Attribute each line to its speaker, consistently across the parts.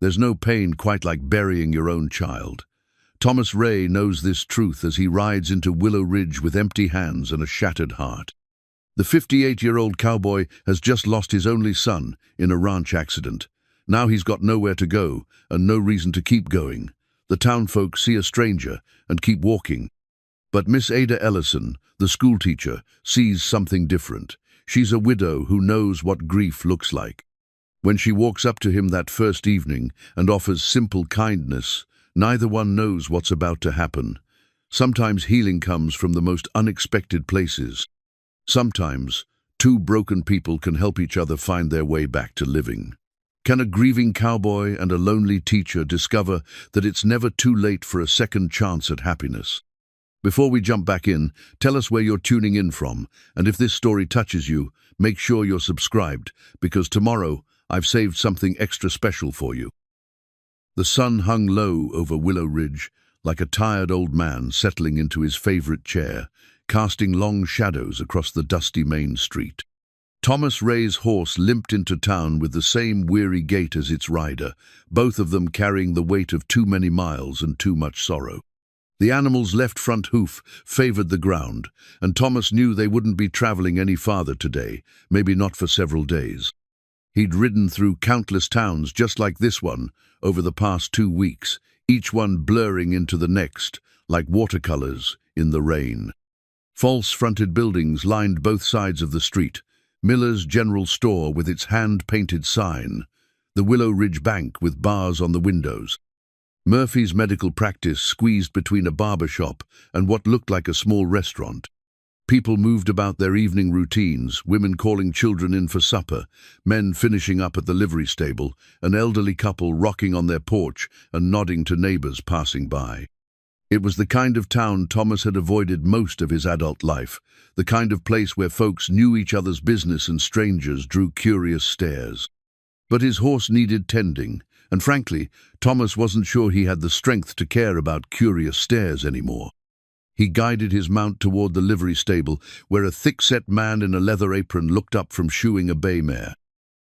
Speaker 1: There's no pain quite like burying your own child. Thomas Ray knows this truth as he rides into Willow Ridge with empty hands and a shattered heart. The 58-year-old cowboy has just lost his only son in a ranch accident. Now he's got nowhere to go and no reason to keep going. The townfolk see a stranger and keep walking. But Miss Ada Ellison, the schoolteacher, sees something different. She's a widow who knows what grief looks like. When she walks up to him that first evening and offers simple kindness, neither one knows what's about to happen. Sometimes healing comes from the most unexpected places. Sometimes, two broken people can help each other find their way back to living. Can a grieving cowboy and a lonely teacher discover that it's never too late for a second chance at happiness? Before we jump back in, tell us where you're tuning in from, and if this story touches you, make sure you're subscribed, because tomorrow I've saved something extra special for you. The sun hung low over Willow Ridge, like a tired old man settling into his favorite chair, casting long shadows across the dusty main street. Thomas Ray's horse limped into town with the same weary gait as its rider, both of them carrying the weight of too many miles and too much sorrow. The animal's left front hoof favored the ground, and Thomas knew they wouldn't be traveling any farther today, maybe not for several days. He'd ridden through countless towns just like this one over the past 2 weeks, each one blurring into the next, like watercolors in the rain. False-fronted buildings lined both sides of the street. Miller's General Store with its hand-painted sign, the Willow Ridge Bank with bars on the windows, Murphy's medical practice squeezed between a barber shop and what looked like a small restaurant. People moved about their evening routines, women calling children in for supper, men finishing up at the livery stable, an elderly couple rocking on their porch and nodding to neighbors passing by. It was the kind of town Thomas had avoided most of his adult life, the kind of place where folks knew each other's business and strangers drew curious stares. But his horse needed tending, and frankly, Thomas wasn't sure he had the strength to care about curious stares anymore. He guided his mount toward the livery stable, where a thick-set man in a leather apron looked up from shoeing a bay mare.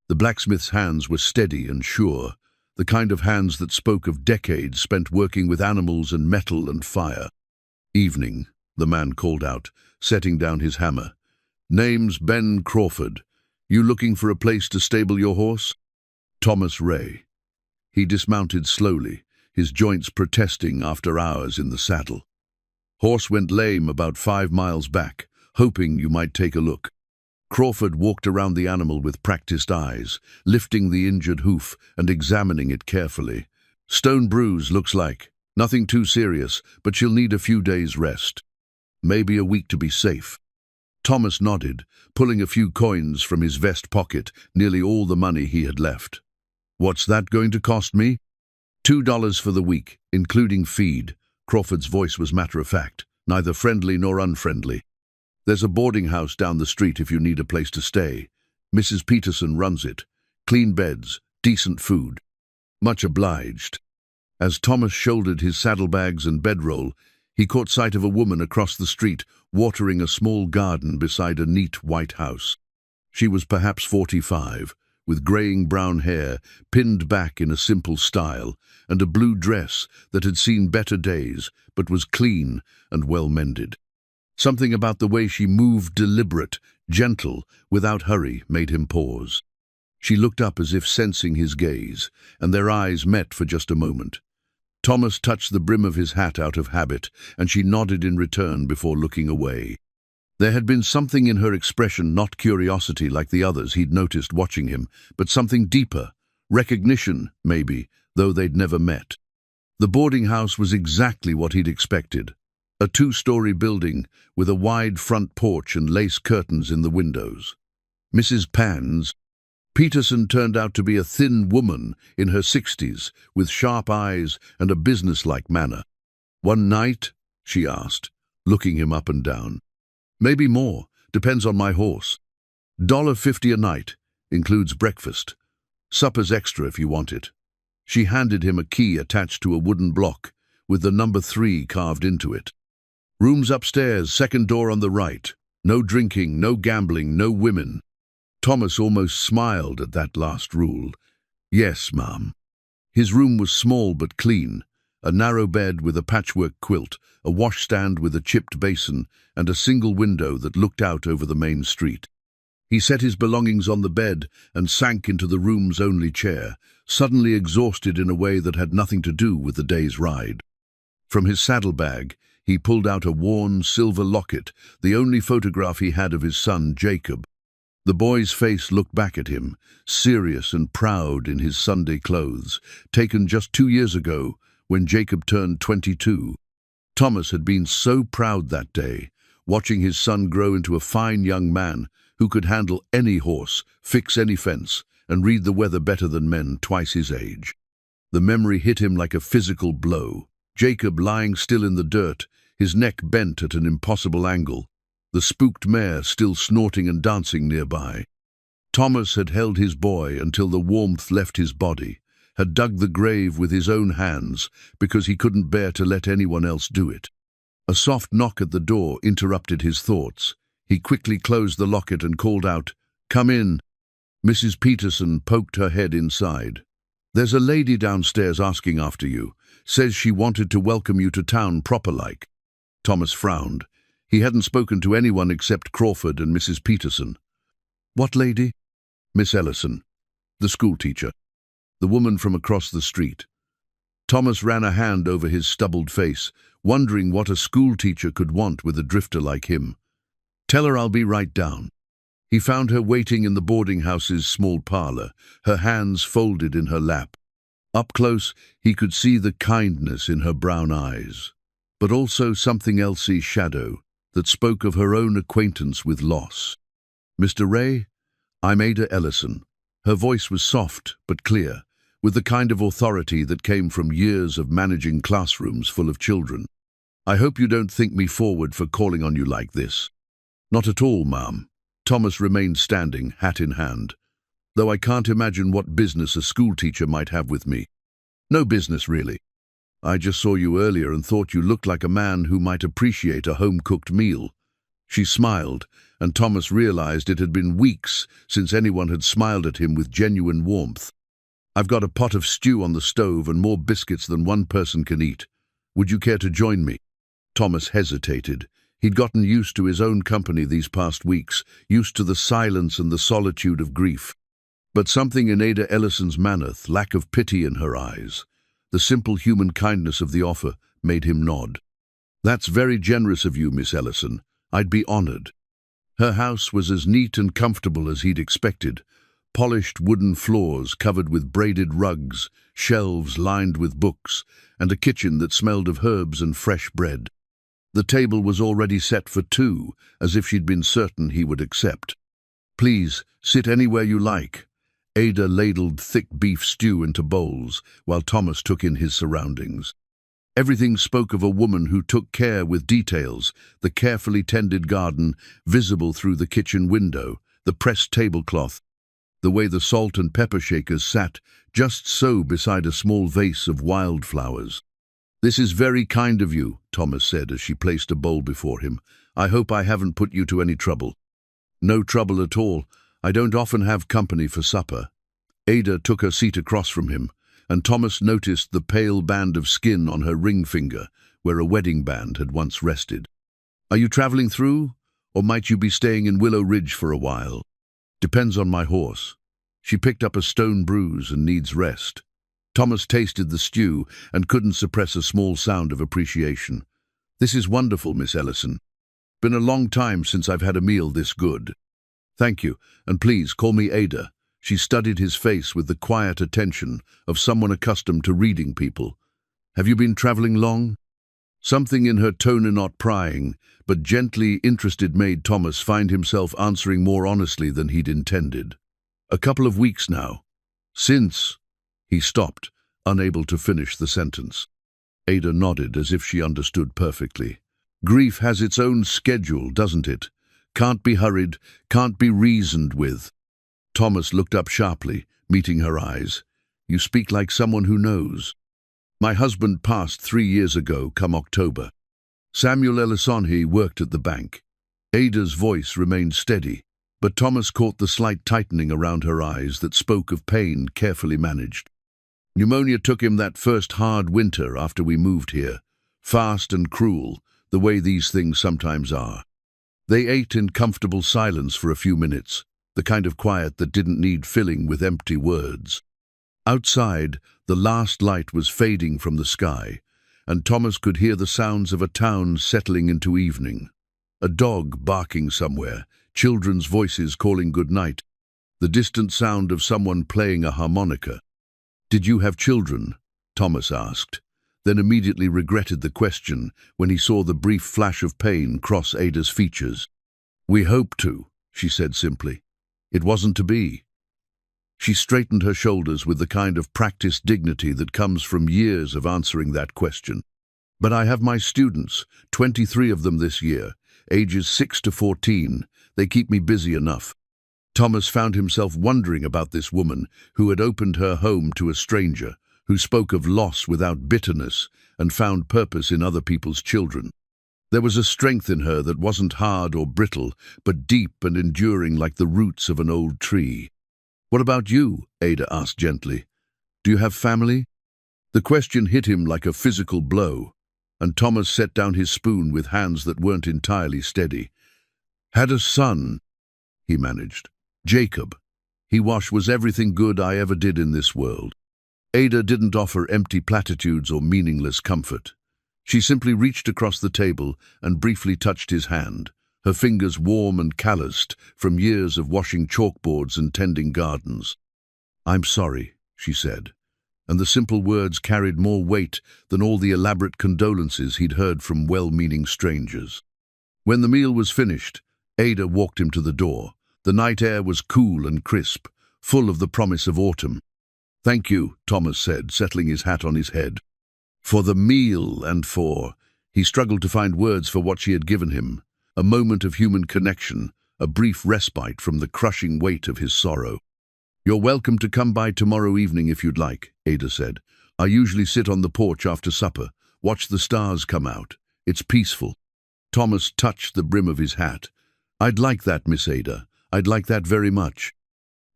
Speaker 1: The blacksmith's hands were steady and sure, the kind of hands that spoke of decades spent working with animals and metal and fire. "Evening," the man called out, setting down his hammer. "Name's Ben Crawford. You looking for a place to stable your horse?" Thomas Ray. He dismounted slowly, his joints protesting after hours in the saddle. "Horse went lame about 5 miles back, hoping you might take a look." Crawford walked around the animal with practiced eyes, lifting the injured hoof and examining it carefully. "Stone bruise, looks like. Nothing too serious, but she'll need a few days' rest. Maybe a week to be safe." Thomas nodded, pulling a few coins from his vest pocket, nearly all the money he had left. "What's that going to cost me?" $2 for the week, including feed." Crawford's voice was matter-of-fact, neither friendly nor unfriendly. "There's a boarding house down the street if you need a place to stay. Mrs. Peterson runs it. Clean beds, decent food." "Much obliged." As Thomas shouldered his saddlebags and bedroll, he caught sight of a woman across the street watering a small garden beside a neat white house. She was perhaps 45, with graying brown hair pinned back in a simple style, and a blue dress that had seen better days but was clean and well-mended. Something about the way she moved, deliberate, gentle, without hurry, made him pause. She looked up as if sensing his gaze, and their eyes met for just a moment. Thomas touched the brim of his hat out of habit, and she nodded in return before looking away. There had been something in her expression, not curiosity like the others he'd noticed watching him, but something deeper, recognition, maybe, though they'd never met. The boarding house was exactly what he'd expected. A 2-story building with a wide front porch and lace curtains in the windows. Mrs. Pans. Peterson turned out to be a thin woman in her 60s, with sharp eyes and a businesslike manner. "One night?" she asked, looking him up and down. "Maybe more, depends on my horse. $1.50 a night, includes breakfast. Supper's extra if you want it." She handed him a key attached to a wooden block, with the number 3 carved into it. "Rooms upstairs, second door on the right. No drinking, no gambling, no women." Thomas almost smiled at that last rule. "Yes, ma'am." His room was small but clean, a narrow bed with a patchwork quilt, a washstand with a chipped basin, and a single window that looked out over the main street. He set his belongings on the bed and sank into the room's only chair, suddenly exhausted in a way that had nothing to do with the day's ride. From his saddlebag, he pulled out a worn silver locket, the only photograph he had of his son, Jacob. The boy's face looked back at him, serious and proud in his Sunday clothes, taken just 2 years ago when Jacob turned 22. Thomas had been so proud that day, watching his son grow into a fine young man who could handle any horse, fix any fence, and read the weather better than men twice his age. The memory hit him like a physical blow. Jacob lying still in the dirt, his neck bent at an impossible angle, the spooked mare still snorting and dancing nearby. Thomas had held his boy until the warmth left his body, had dug the grave with his own hands because he couldn't bear to let anyone else do it. A soft knock at the door interrupted his thoughts. He quickly closed the locket and called out, "Come in." Mrs. Peterson poked her head inside. "There's a lady downstairs asking after you. Says she wanted to welcome you to town proper-like." Thomas frowned. He hadn't spoken to anyone except Crawford and Mrs. Peterson. "What lady?" "Miss Ellison, the schoolteacher. The woman from across the street." Thomas ran a hand over his stubbled face, wondering what a schoolteacher could want with a drifter like him. "Tell her I'll be right down." He found her waiting in the boarding house's small parlor, her hands folded in her lap. Up close, he could see the kindness in her brown eyes, but also something else's shadow that spoke of her own acquaintance with loss. "Mr. Ray, I'm Ada Ellison." Her voice was soft but clear, with the kind of authority that came from years of managing classrooms full of children. "I hope you don't think me forward for calling on you like this." "Not at all, ma'am." Thomas remained standing, hat in hand. "Though I can't imagine what business a schoolteacher might have with me." "No business, really. I just saw you earlier and thought you looked like a man who might appreciate a home-cooked meal." She smiled, and Thomas realized it had been weeks since anyone had smiled at him with genuine warmth. "I've got a pot of stew on the stove and more biscuits than one person can eat. Would you care to join me?" Thomas hesitated. He'd gotten used to his own company these past weeks, used to the silence and the solitude of grief. But something in Ada Ellison's manner, lack of pity in her eyes, the simple human kindness of the offer, made him nod. "That's very generous of you, Miss Ellison. I'd be honored." Her house was as neat and comfortable as he'd expected. Polished wooden floors covered with braided rugs, shelves lined with books, and a kitchen that smelled of herbs and fresh bread. The table was already set for two, as if she'd been certain he would accept. "Please, sit anywhere you like." Ada ladled thick beef stew into bowls, while Thomas took in his surroundings. Everything spoke of a woman who took care with details, the carefully tended garden visible through the kitchen window, the pressed tablecloth, the way the salt and pepper shakers sat just so beside a small vase of wildflowers. "This is very kind of you," Thomas said as she placed a bowl before him. "I hope I haven't put you to any trouble." "No trouble at all. I don't often have company for supper." Ada took her seat across from him, and Thomas noticed the pale band of skin on her ring finger, where a wedding band had once rested. "Are you traveling through, or might you be staying in Willow Ridge for a while?" "Depends on my horse. She picked up a stone bruise and needs rest." Thomas tasted the stew and couldn't suppress a small sound of appreciation. "This is wonderful, Miss Ellison. Been a long time since I've had a meal this good." "Thank you, and please call me Ada." She studied his face with the quiet attention of someone accustomed to reading people. "Have you been traveling long?" Something in her tone, not prying, but gently interested, made Thomas find himself answering more honestly than he'd intended. "A couple of weeks now." "Since—" He stopped, unable to finish the sentence. Ada nodded as if she understood perfectly. "Grief has its own schedule, doesn't it? Can't be hurried, can't be reasoned with." Thomas looked up sharply, meeting her eyes. "You speak like someone who knows." "My husband passed 3 years ago, come October. Samuel Ellison worked at the bank." Ada's voice remained steady, but Thomas caught the slight tightening around her eyes that spoke of pain carefully managed. Pneumonia took him that first hard winter after we moved here. Fast and cruel, the way these things sometimes are. They ate in comfortable silence for a few minutes, the kind of quiet that didn't need filling with empty words. Outside, the last light was fading from the sky, and Thomas could hear the sounds of a town settling into evening. A dog barking somewhere, children's voices calling good night, the distant sound of someone playing a harmonica. "Did you have children?" Thomas asked, then immediately regretted the question when he saw the brief flash of pain cross Ada's features. "We hope to," she said simply. "It wasn't to be." She straightened her shoulders with the kind of practiced dignity that comes from years of answering that question. "But I have my students, 23 of them this year, ages 6 to 14. They keep me busy enough." Thomas found himself wondering about this woman who had opened her home to a stranger, who spoke of loss without bitterness and found purpose in other people's children. There was a strength in her that wasn't hard or brittle, but deep and enduring like the roots of an old tree. "What about you?" Ada asked gently. "Do you have family?" The question hit him like a physical blow, and Thomas set down his spoon with hands that weren't entirely steady. "Had a son," he managed. "Jacob. He was everything good I ever did in this world." Ada didn't offer empty platitudes or meaningless comfort. She simply reached across the table and briefly touched his hand, her fingers warm and calloused from years of washing chalkboards and tending gardens. "I'm sorry," she said, and the simple words carried more weight than all the elaborate condolences he'd heard from well-meaning strangers. When the meal was finished, Ada walked him to the door. The night air was cool and crisp, full of the promise of autumn. "Thank you," Thomas said, settling his hat on his head. "For the meal and for—" He struggled to find words for what she had given him. A moment of human connection, a brief respite from the crushing weight of his sorrow. "You're welcome to come by tomorrow evening if you'd like," Ada said. "I usually sit on the porch after supper, watch the stars come out. It's peaceful." Thomas touched the brim of his hat. "I'd like that, Miss Ada. I'd like that very much."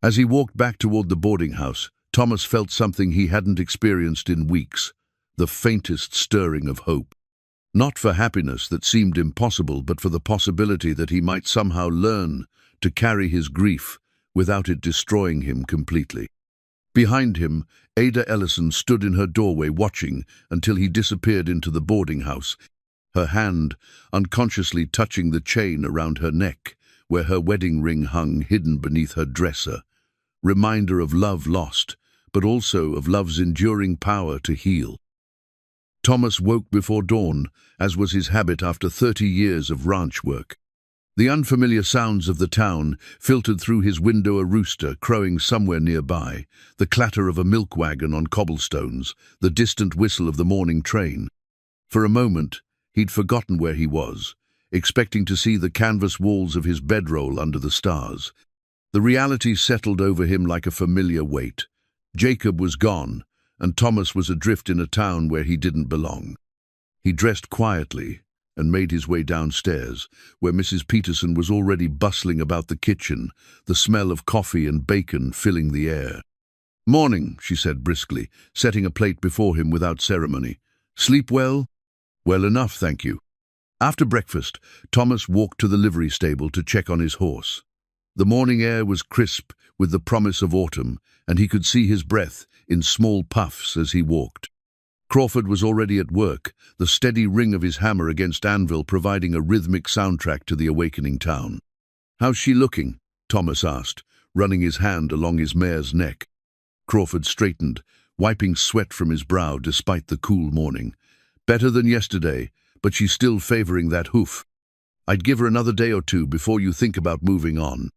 Speaker 1: As he walked back toward the boarding house, Thomas felt something he hadn't experienced in weeks, the faintest stirring of hope. Not for happiness that seemed impossible, but for the possibility that he might somehow learn to carry his grief without it destroying him completely. Behind him, Ada Ellison stood in her doorway watching until he disappeared into the boarding house, her hand unconsciously touching the chain around her neck, where her wedding ring hung hidden beneath her dresser. Reminder of love lost, but also of love's enduring power to heal. Thomas woke before dawn, as was his habit after 30 years of ranch work. The unfamiliar sounds of the town filtered through his window, a rooster crowing somewhere nearby, the clatter of a milk wagon on cobblestones, the distant whistle of the morning train. For a moment, he'd forgotten where he was, expecting to see the canvas walls of his bedroll under the stars. The reality settled over him like a familiar weight. Jacob was gone, and Thomas was adrift in a town where he didn't belong. He dressed quietly and made his way downstairs, where Mrs. Peterson was already bustling about the kitchen, the smell of coffee and bacon filling the air. "Morning," she said briskly, setting a plate before him without ceremony. "Sleep well?" "Well enough, thank you." After breakfast, Thomas walked to the livery stable to check on his horse. The morning air was crisp with the promise of autumn, and he could see his breath in small puffs as he walked. Crawford was already at work, the steady ring of his hammer against anvil providing a rhythmic soundtrack to the awakening town. "How's she looking?" Thomas asked, running his hand along his mare's neck. Crawford straightened, wiping sweat from his brow despite the cool morning. "Better than yesterday, but she's still favoring that hoof. I'd give her another day or two before you think about moving on."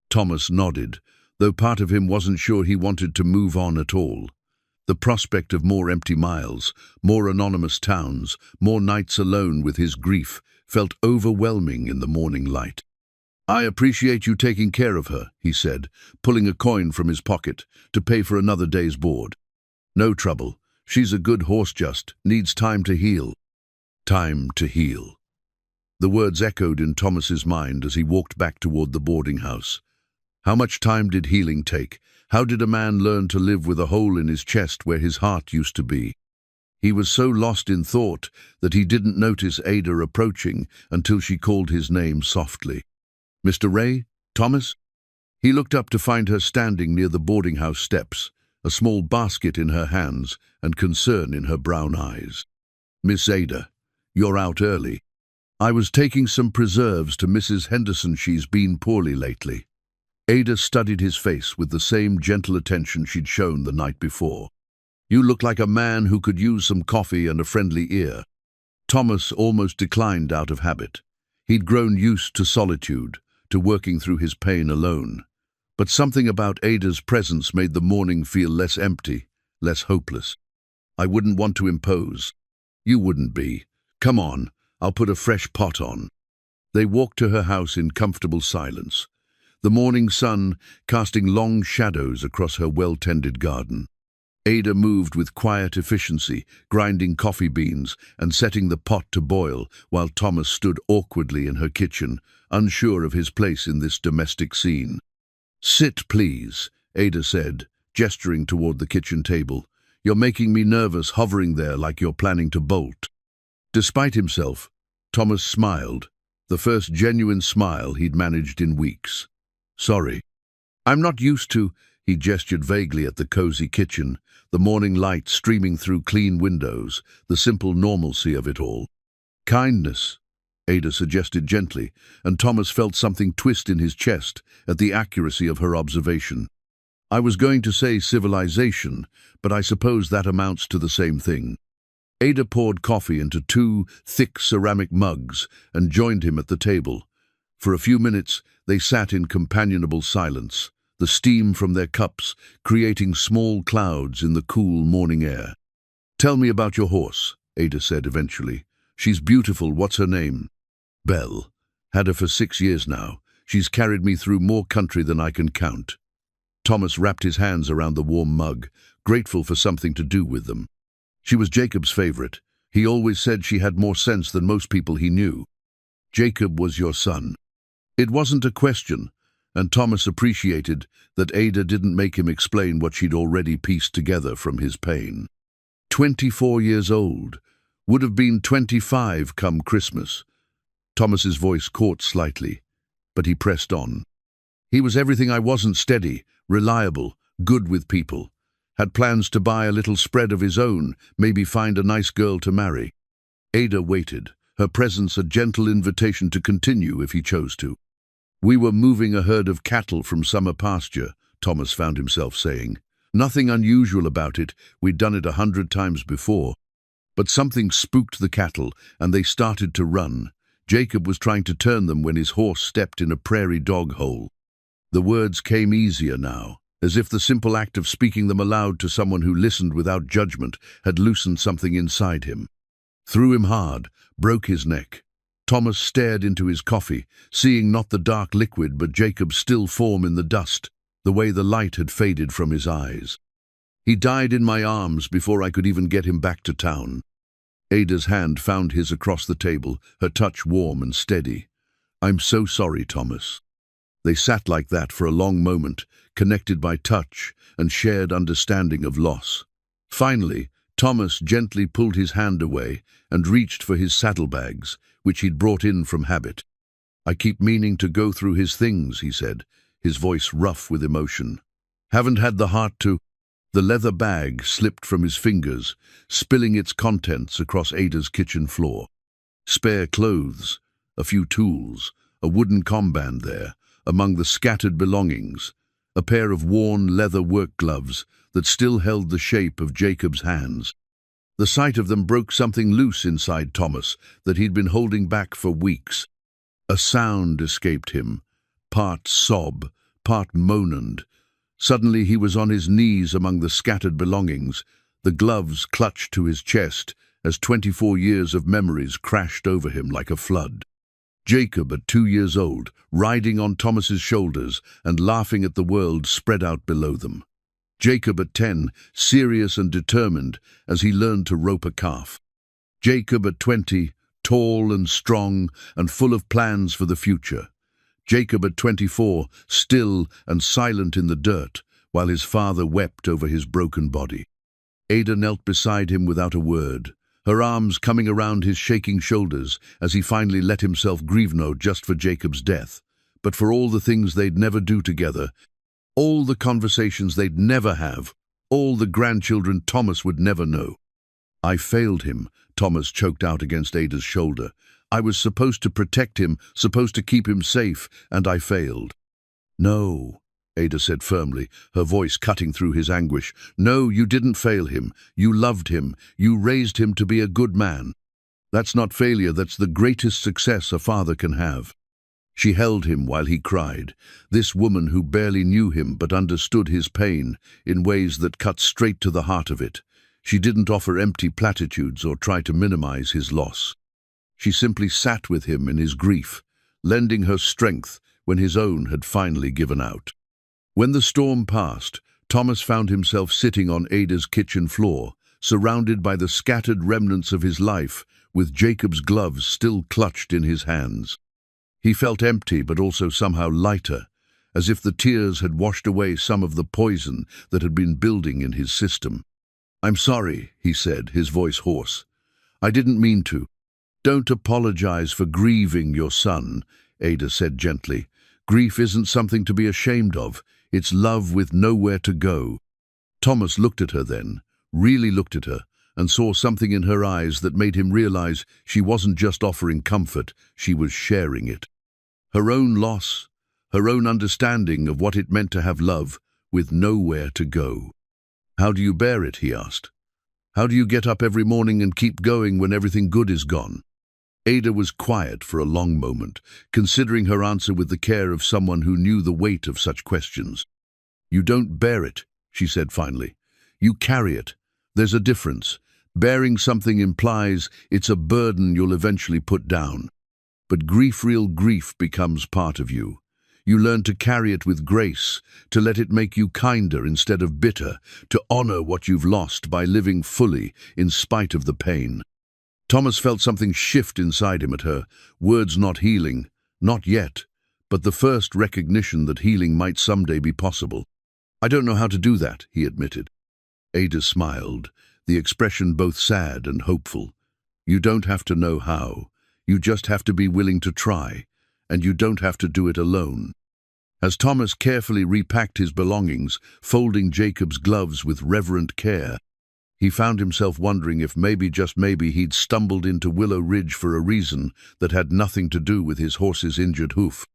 Speaker 1: Thomas nodded, though part of him wasn't sure he wanted to move on at all. The prospect of more empty miles, more anonymous towns, more nights alone with his grief felt overwhelming in the morning light. "I appreciate you taking care of her," he said, pulling a coin from his pocket to pay for another day's board. "No trouble. She's a good horse, just needs time to heal." Time to heal. The words echoed in Thomas's mind as he walked back toward the boarding house. How much time did healing take, How did a man learn to live with a hole in his chest where his heart used to be? He was so lost in thought that he didn't notice Ada approaching until she called his name softly. "Mr. Ray? Thomas?" He looked up to find her standing near the boarding house steps, a small basket in her hands and concern in her brown eyes. "Miss Ada, you're out early." "I was taking some preserves to Mrs. Henderson. She's been poorly lately." Ada studied his face with the same gentle attention she'd shown the night before. "You look like a man who could use some coffee and a friendly ear." Thomas almost declined out of habit. He'd grown used to solitude, to working through his pain alone. But something about Ada's presence made the morning feel less empty, less hopeless. "I wouldn't want to impose." "You wouldn't be. Come on, I'll put a fresh pot on." They walked to her house in comfortable silence, the morning sun casting long shadows across her well-tended garden. Ada moved with quiet efficiency, grinding coffee beans and setting the pot to boil, while Thomas stood awkwardly in her kitchen, unsure of his place in this domestic scene. "Sit, please," Ada said, gesturing toward the kitchen table. "You're making me nervous hovering there like you're planning to bolt." Despite himself, Thomas smiled, the first genuine smile he'd managed in weeks. "Sorry. I'm not used to—" He gestured vaguely at the cozy kitchen, the morning light streaming through clean windows, the simple normalcy of it all. "Kindness," Ada suggested gently, and Thomas felt something twist in his chest at the accuracy of her observation. "I was going to say civilization, but I suppose that amounts to the same thing." Ada poured coffee into 2 thick ceramic mugs and joined him at the table. For a few minutes, they sat in companionable silence, the steam from their cups creating small clouds in the cool morning air. "Tell me about your horse," Ada said eventually. "She's beautiful. What's her name?" "Belle. Had her for 6 years now. She's carried me through more country than I can count." Thomas wrapped his hands around the warm mug, grateful for something to do with them. "She was Jacob's favorite. He always said she had more sense than most people he knew." "Jacob was your son." It wasn't a question, and Thomas appreciated that Ada didn't make him explain what she'd already pieced together from his pain. 24 years old. Would have been 25 come Christmas. Thomas's voice caught slightly, but he pressed on. "He was everything I wasn't: steady, reliable, good with people. Had plans to buy a little spread of his own, maybe find a nice girl to marry." Ada waited, her presence a gentle invitation to continue if he chose to. "We were moving a herd of cattle from summer pasture," Thomas found himself saying. "Nothing unusual about it. We'd done it 100 times before. But something spooked the cattle, and they started to run. Jacob was trying to turn them when his horse stepped in a prairie dog hole." The words came easier now, as if the simple act of speaking them aloud to someone who listened without judgment had loosened something inside him. "Threw him hard, broke his neck." Thomas stared into his coffee, seeing not the dark liquid but Jacob's still form in the dust, the way the light had faded from his eyes. "He died in my arms before I could even get him back to town." Ada's hand found his across the table, her touch warm and steady. "I'm so sorry, Thomas." They sat like that for a long moment, connected by touch and shared understanding of loss. Finally, Thomas gently pulled his hand away and reached for his saddlebags, which he'd brought in from habit. "I keep meaning to go through his things," he said, his voice rough with emotion. "Haven't had the heart to—" The leather bag slipped from his fingers, spilling its contents across Ada's kitchen floor. Spare clothes, a few tools, a wooden comband there, among the scattered belongings, a pair of worn leather work gloves that still held the shape of Jacob's hands. The sight of them broke something loose inside Thomas that he'd been holding back for weeks. A sound escaped him, part sob, part moaned. Suddenly he was on his knees among the scattered belongings, the gloves clutched to his chest as 24 years of memories crashed over him like a flood. Jacob, at 2 years old, riding on Thomas's shoulders and laughing at the world spread out below them. Jacob at 10, serious and determined as he learned to rope a calf. Jacob at 20, tall and strong and full of plans for the future. Jacob at 24, still and silent in the dirt, while his father wept over his broken body. Ada knelt beside him without a word, her arms coming around his shaking shoulders as he finally let himself grieve not just for Jacob's death, but for all the things they'd never do together, all the conversations they'd never have, all the grandchildren Thomas would never know. "I failed him," Thomas choked out against Ada's shoulder. "I was supposed to protect him, supposed to keep him safe, and I failed." "No," Ada said firmly, her voice cutting through his anguish. "No, you didn't fail him. You loved him. You raised him to be a good man. That's not failure, that's the greatest success a father can have." She held him while he cried, this woman who barely knew him but understood his pain in ways that cut straight to the heart of it. She didn't offer empty platitudes or try to minimize his loss. She simply sat with him in his grief, lending her strength when his own had finally given out. When the storm passed, Thomas found himself sitting on Ada's kitchen floor, surrounded by the scattered remnants of his life, with Jacob's gloves still clutched in his hands. He felt empty but also somehow lighter, as if the tears had washed away some of the poison that had been building in his system. "I'm sorry," he said, his voice hoarse. "I didn't mean to." "Don't apologize for grieving your son," Ada said gently. "Grief isn't something to be ashamed of. It's love with nowhere to go." Thomas looked at her then, really looked at her, and saw something in her eyes that made him realize she wasn't just offering comfort, she was sharing it. Her own loss, her own understanding of what it meant to have love with nowhere to go. "How do you bear it?" he asked. "How do you get up every morning and keep going when everything good is gone?" Ada was quiet for a long moment, considering her answer with the care of someone who knew the weight of such questions. "You don't bear it," she said finally. "You carry it. There's a difference. Bearing something implies it's a burden you'll eventually put down. But real grief becomes part of you. You learn to carry it with grace, to let it make you kinder instead of bitter, to honor what you've lost by living fully in spite of the pain." Thomas felt something shift inside him at her, words not healing, not yet, but the first recognition that healing might someday be possible. "I don't know how to do that," he admitted. Ada smiled, the expression both sad and hopeful. "You don't have to know how. You just have to be willing to try, and you don't have to do it alone." As Thomas carefully repacked his belongings, folding Jacob's gloves with reverent care, he found himself wondering if maybe, just maybe, he'd stumbled into Willow Ridge for a reason that had nothing to do with his horse's injured hoof.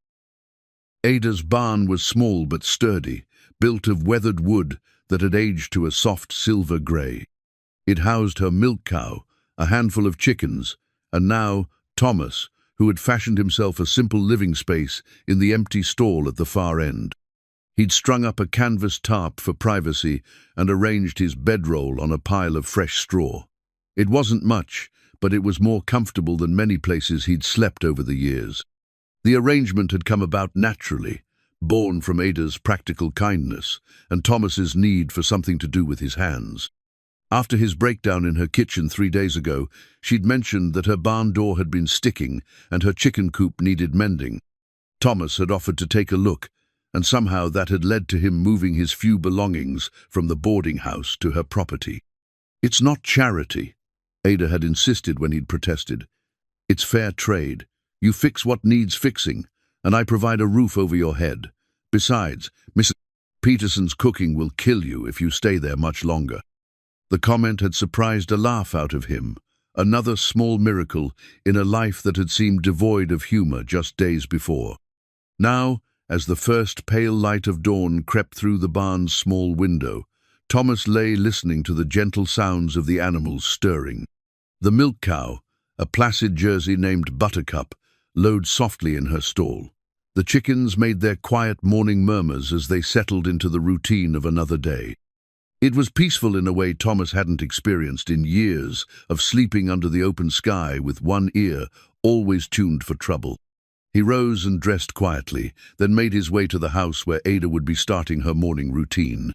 Speaker 1: Ada's barn was small but sturdy, built of weathered wood that had aged to a soft silver grey. It housed her milk cow, a handful of chickens, and now Thomas, who had fashioned himself a simple living space in the empty stall at the far end. He'd strung up a canvas tarp for privacy and arranged his bedroll on a pile of fresh straw. It wasn't much, but it was more comfortable than many places he'd slept over the years. The arrangement had come about naturally, born from Ada's practical kindness and Thomas's need for something to do with his hands. After his breakdown in her kitchen 3 days ago, she'd mentioned that her barn door had been sticking and her chicken coop needed mending. Thomas had offered to take a look, and somehow that had led to him moving his few belongings from the boarding house to her property. "It's not charity," Ada had insisted when he'd protested. "It's fair trade. You fix what needs fixing, and I provide a roof over your head. Besides, Mrs. Peterson's cooking will kill you if you stay there much longer." The comment had surprised a laugh out of him, another small miracle in a life that had seemed devoid of humor just days before. Now, as the first pale light of dawn crept through the barn's small window, Thomas lay listening to the gentle sounds of the animals stirring. The milk cow, a placid Jersey named Buttercup, lowed softly in her stall. The chickens made their quiet morning murmurs as they settled into the routine of another day. It was peaceful in a way Thomas hadn't experienced in years of sleeping under the open sky with one ear always tuned for trouble. He rose and dressed quietly, then made his way to the house where Ada would be starting her morning routine.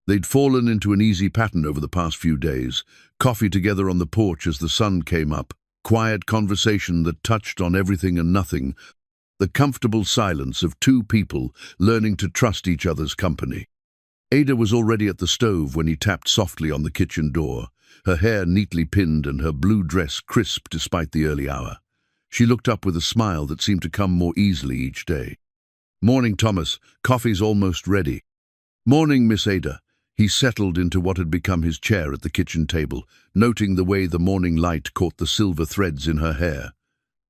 Speaker 1: They'd fallen into an easy pattern over the past few days, coffee together on the porch as the sun came up, quiet conversation that touched on everything and nothing, the comfortable silence of two people learning to trust each other's company. Ada was already at the stove when he tapped softly on the kitchen door, her hair neatly pinned and her blue dress crisp despite the early hour. She looked up with a smile that seemed to come more easily each day. "Morning, Thomas. Coffee's almost ready." "Morning, Miss Ada." He settled into what had become his chair at the kitchen table, noting the way the morning light caught the silver threads in her hair.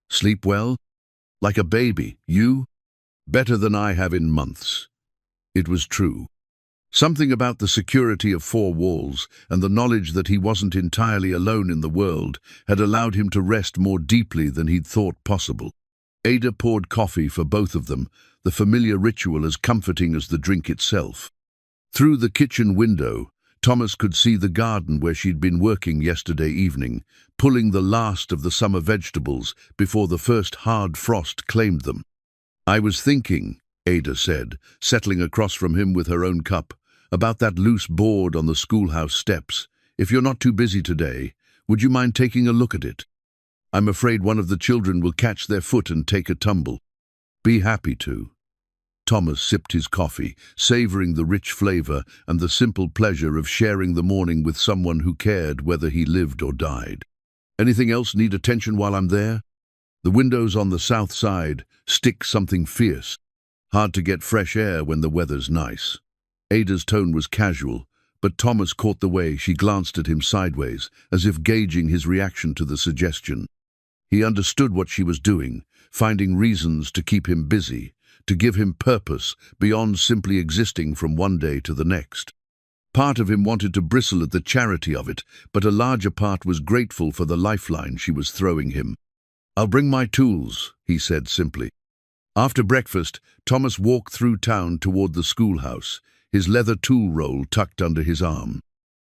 Speaker 1: "Sleep well?" "Like a baby. You?" "Better than I have in months." It was true. Something about the security of four walls and the knowledge that he wasn't entirely alone in the world had allowed him to rest more deeply than he'd thought possible. Ada poured coffee for both of them, the familiar ritual as comforting as the drink itself. Through the kitchen window, Thomas could see the garden where she'd been working yesterday evening, pulling the last of the summer vegetables before the first hard frost claimed them. "I was thinking," Ada said, settling across from him with her own cup, "about that loose board on the schoolhouse steps. If you're not too busy today, would you mind taking a look at it? I'm afraid one of the children will catch their foot and take a tumble." "Be happy to." Thomas sipped his coffee, savoring the rich flavor and the simple pleasure of sharing the morning with someone who cared whether he lived or died. "Anything else need attention while I'm there?" "The windows on the south side stick something fierce. Hard to get fresh air when the weather's nice." Ada's tone was casual, but Thomas caught the way she glanced at him sideways, as if gauging his reaction to the suggestion. He understood what she was doing, finding reasons to keep him busy, to give him purpose beyond simply existing from one day to the next. Part of him wanted to bristle at the charity of it, but a larger part was grateful for the lifeline she was throwing him. "I'll bring my tools," he said simply. After breakfast, Thomas walked through town toward the schoolhouse, his leather tool roll tucked under his arm.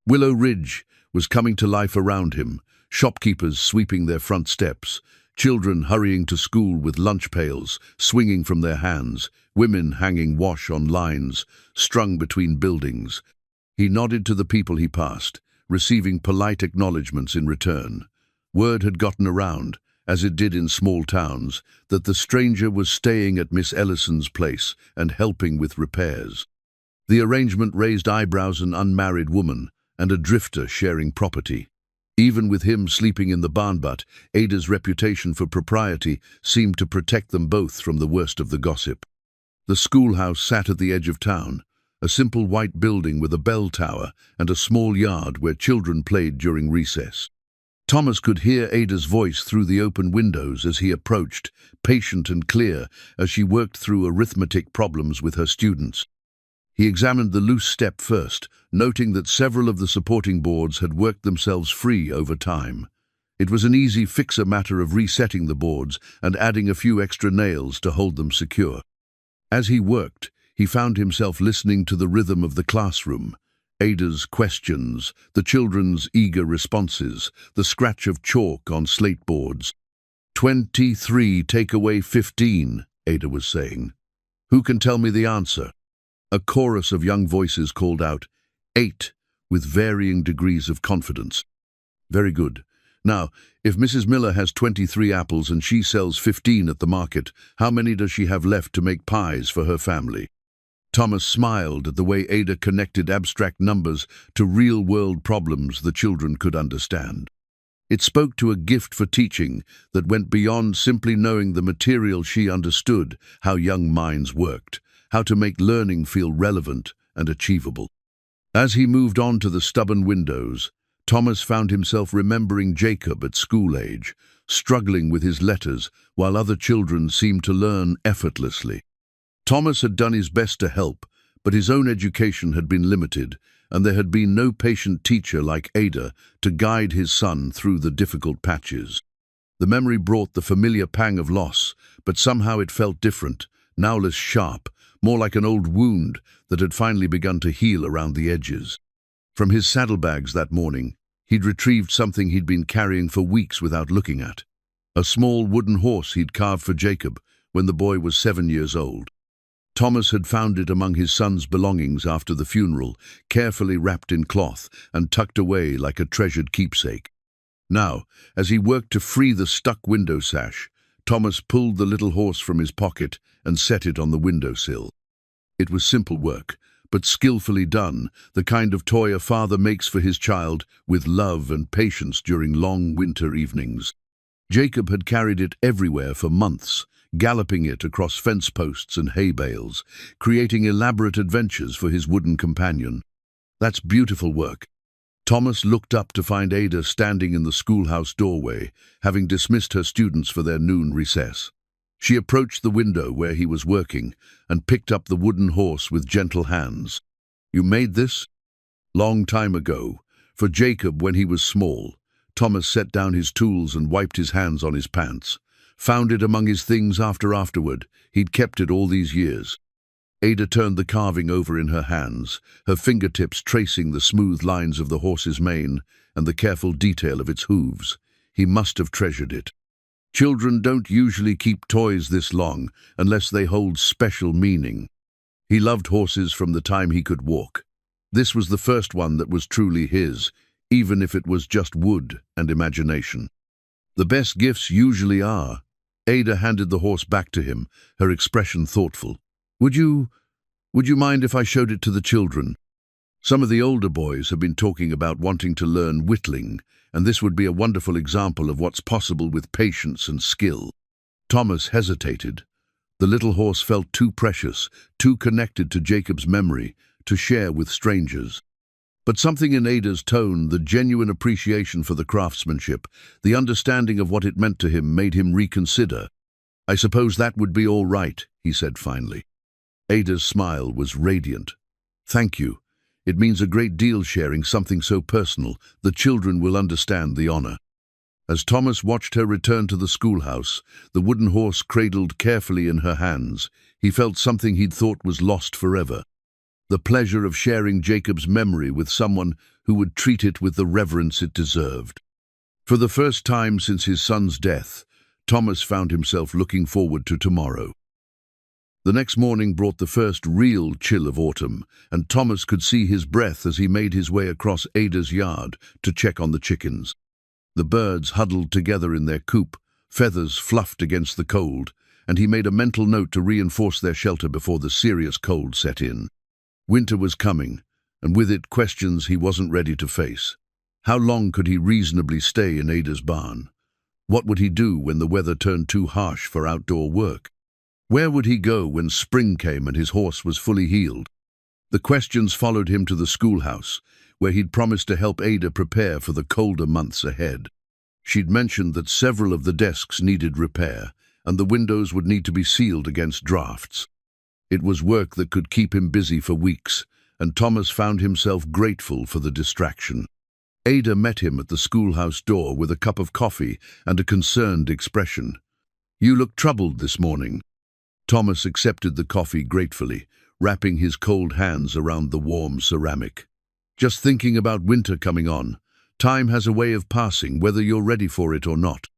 Speaker 1: Willow Ridge was coming to life around him, shopkeepers sweeping their front steps, children hurrying to school with lunch pails swinging from their hands, women hanging wash on lines, strung between buildings. He nodded to the people he passed, receiving polite acknowledgements in return. Word had gotten around, as it did in small towns, that the stranger was staying at Miss Ellison's place and helping with repairs. The arrangement raised eyebrows: an unmarried woman and a drifter sharing property. Even with him sleeping in the barn butt, Ada's reputation for propriety seemed to protect them both from the worst of the gossip. The schoolhouse sat at the edge of town, a simple white building with a bell tower and a small yard where children played during recess. Thomas could hear Ada's voice through the open windows as he approached, patient and clear, as she worked through arithmetic problems with her students. He examined the loose step first, noting that several of the supporting boards had worked themselves free over time. It was an easy fix, a matter of resetting the boards and adding a few extra nails to hold them secure. As he worked, he found himself listening to the rhythm of the classroom. Ada's questions, the children's eager responses, the scratch of chalk on slate boards. 23 take away 15, Ada was saying. "Who can tell me the answer?" A chorus of young voices called out, 8, with varying degrees of confidence. "Very good. Now, if Mrs. Miller has 23 apples and she sells 15 at the market, how many does she have left to make pies for her family?" Thomas smiled at the way Ada connected abstract numbers to real-world problems the children could understand. It spoke to a gift for teaching that went beyond simply knowing the material. She understood how young minds worked, how to make learning feel relevant and achievable. As he moved on to the stubborn windows, Thomas found himself remembering Jacob at school age, struggling with his letters while other children seemed to learn effortlessly. Thomas had done his best to help, but his own education had been limited, and there had been no patient teacher like Ada to guide his son through the difficult patches. The memory brought the familiar pang of loss, but somehow it felt different, now less sharp, more like an old wound that had finally begun to heal around the edges. From his saddlebags that morning, he'd retrieved something he'd been carrying for weeks without looking at. A small wooden horse he'd carved for Jacob when the boy was 7 years old. Thomas had found it among his son's belongings after the funeral, carefully wrapped in cloth and tucked away like a treasured keepsake. Now, as he worked to free the stuck window sash, Thomas pulled the little horse from his pocket and set it on the windowsill. It was simple work, but skillfully done, the kind of toy a father makes for his child with love and patience during long winter evenings. Jacob had carried it everywhere for months, galloping it across fence posts and hay bales, creating elaborate adventures for his wooden companion. "That's beautiful work." Thomas looked up to find Ada standing in the schoolhouse doorway, having dismissed her students for their noon recess. She approached the window where he was working and picked up the wooden horse with gentle hands. "You made this?" "Long time ago, for Jacob when he was small." Thomas set down his tools and wiped his hands on his pants. "Found it among his things afterward. He'd kept it all these years." Ada turned the carving over in her hands, her fingertips tracing the smooth lines of the horse's mane and the careful detail of its hooves. He must have treasured it. Children don't usually keep toys this long unless they hold special meaning. He loved horses from the time he could walk. This was the first one that was truly his, even if it was just wood and imagination. The best gifts usually are. Ada handed the horse back to him, her expression thoughtful. Would you mind if I showed it to the children? Some of the older boys have been talking about wanting to learn whittling, and this would be a wonderful example of what's possible with patience and skill." Thomas hesitated. The little horse felt too precious, too connected to Jacob's memory, to share with strangers. But something in Ada's tone, the genuine appreciation for the craftsmanship, the understanding of what it meant to him, made him reconsider. "I suppose that would be all right," he said finally. Ada's smile was radiant. "Thank you. It means a great deal sharing something so personal. The children will understand the honor." As Thomas watched her return to the schoolhouse, the wooden horse cradled carefully in her hands, he felt something he'd thought was lost forever. The pleasure of sharing Jacob's memory with someone who would treat it with the reverence it deserved. For the first time since his son's death, Thomas found himself looking forward to tomorrow. The next morning brought the first real chill of autumn, and Thomas could see his breath as he made his way across Ada's yard to check on the chickens. The birds huddled together in their coop, feathers fluffed against the cold, and he made a mental note to reinforce their shelter before the serious cold set in. Winter was coming, and with it questions he wasn't ready to face. How long could he reasonably stay in Ada's barn? What would he do when the weather turned too harsh for outdoor work? Where would he go when spring came and his horse was fully healed? The questions followed him to the schoolhouse, where he'd promised to help Ada prepare for the colder months ahead. She'd mentioned that several of the desks needed repair, and the windows would need to be sealed against drafts. It was work that could keep him busy for weeks, and Thomas found himself grateful for the distraction. Ada met him at the schoolhouse door with a cup of coffee and a concerned expression. "You look troubled this morning." Thomas accepted the coffee gratefully, wrapping his cold hands around the warm ceramic. "Just thinking about winter coming on. Time has a way of passing, whether you're ready for it or not."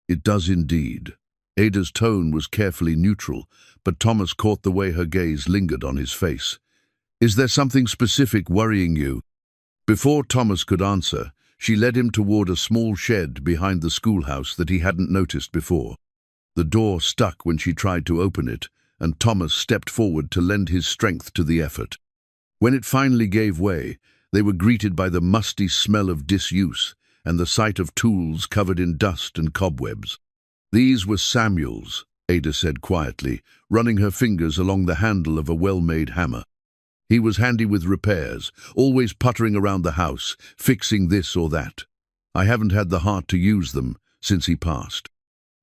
Speaker 1: "It does indeed." Ada's tone was carefully neutral, but Thomas caught the way her gaze lingered on his face. "Is there something specific worrying you?" Before Thomas could answer, she led him toward a small shed behind the schoolhouse that he hadn't noticed before. The door stuck when she tried to open it, and Thomas stepped forward to lend his strength to the effort. When it finally gave way, they were greeted by the musty smell of disuse and the sight of tools covered in dust and cobwebs. "These were Samuel's," Ada said quietly, running her fingers along the handle of a well-made hammer. "He was handy with repairs, always puttering around the house, fixing this or that. I haven't had the heart to use them since he passed."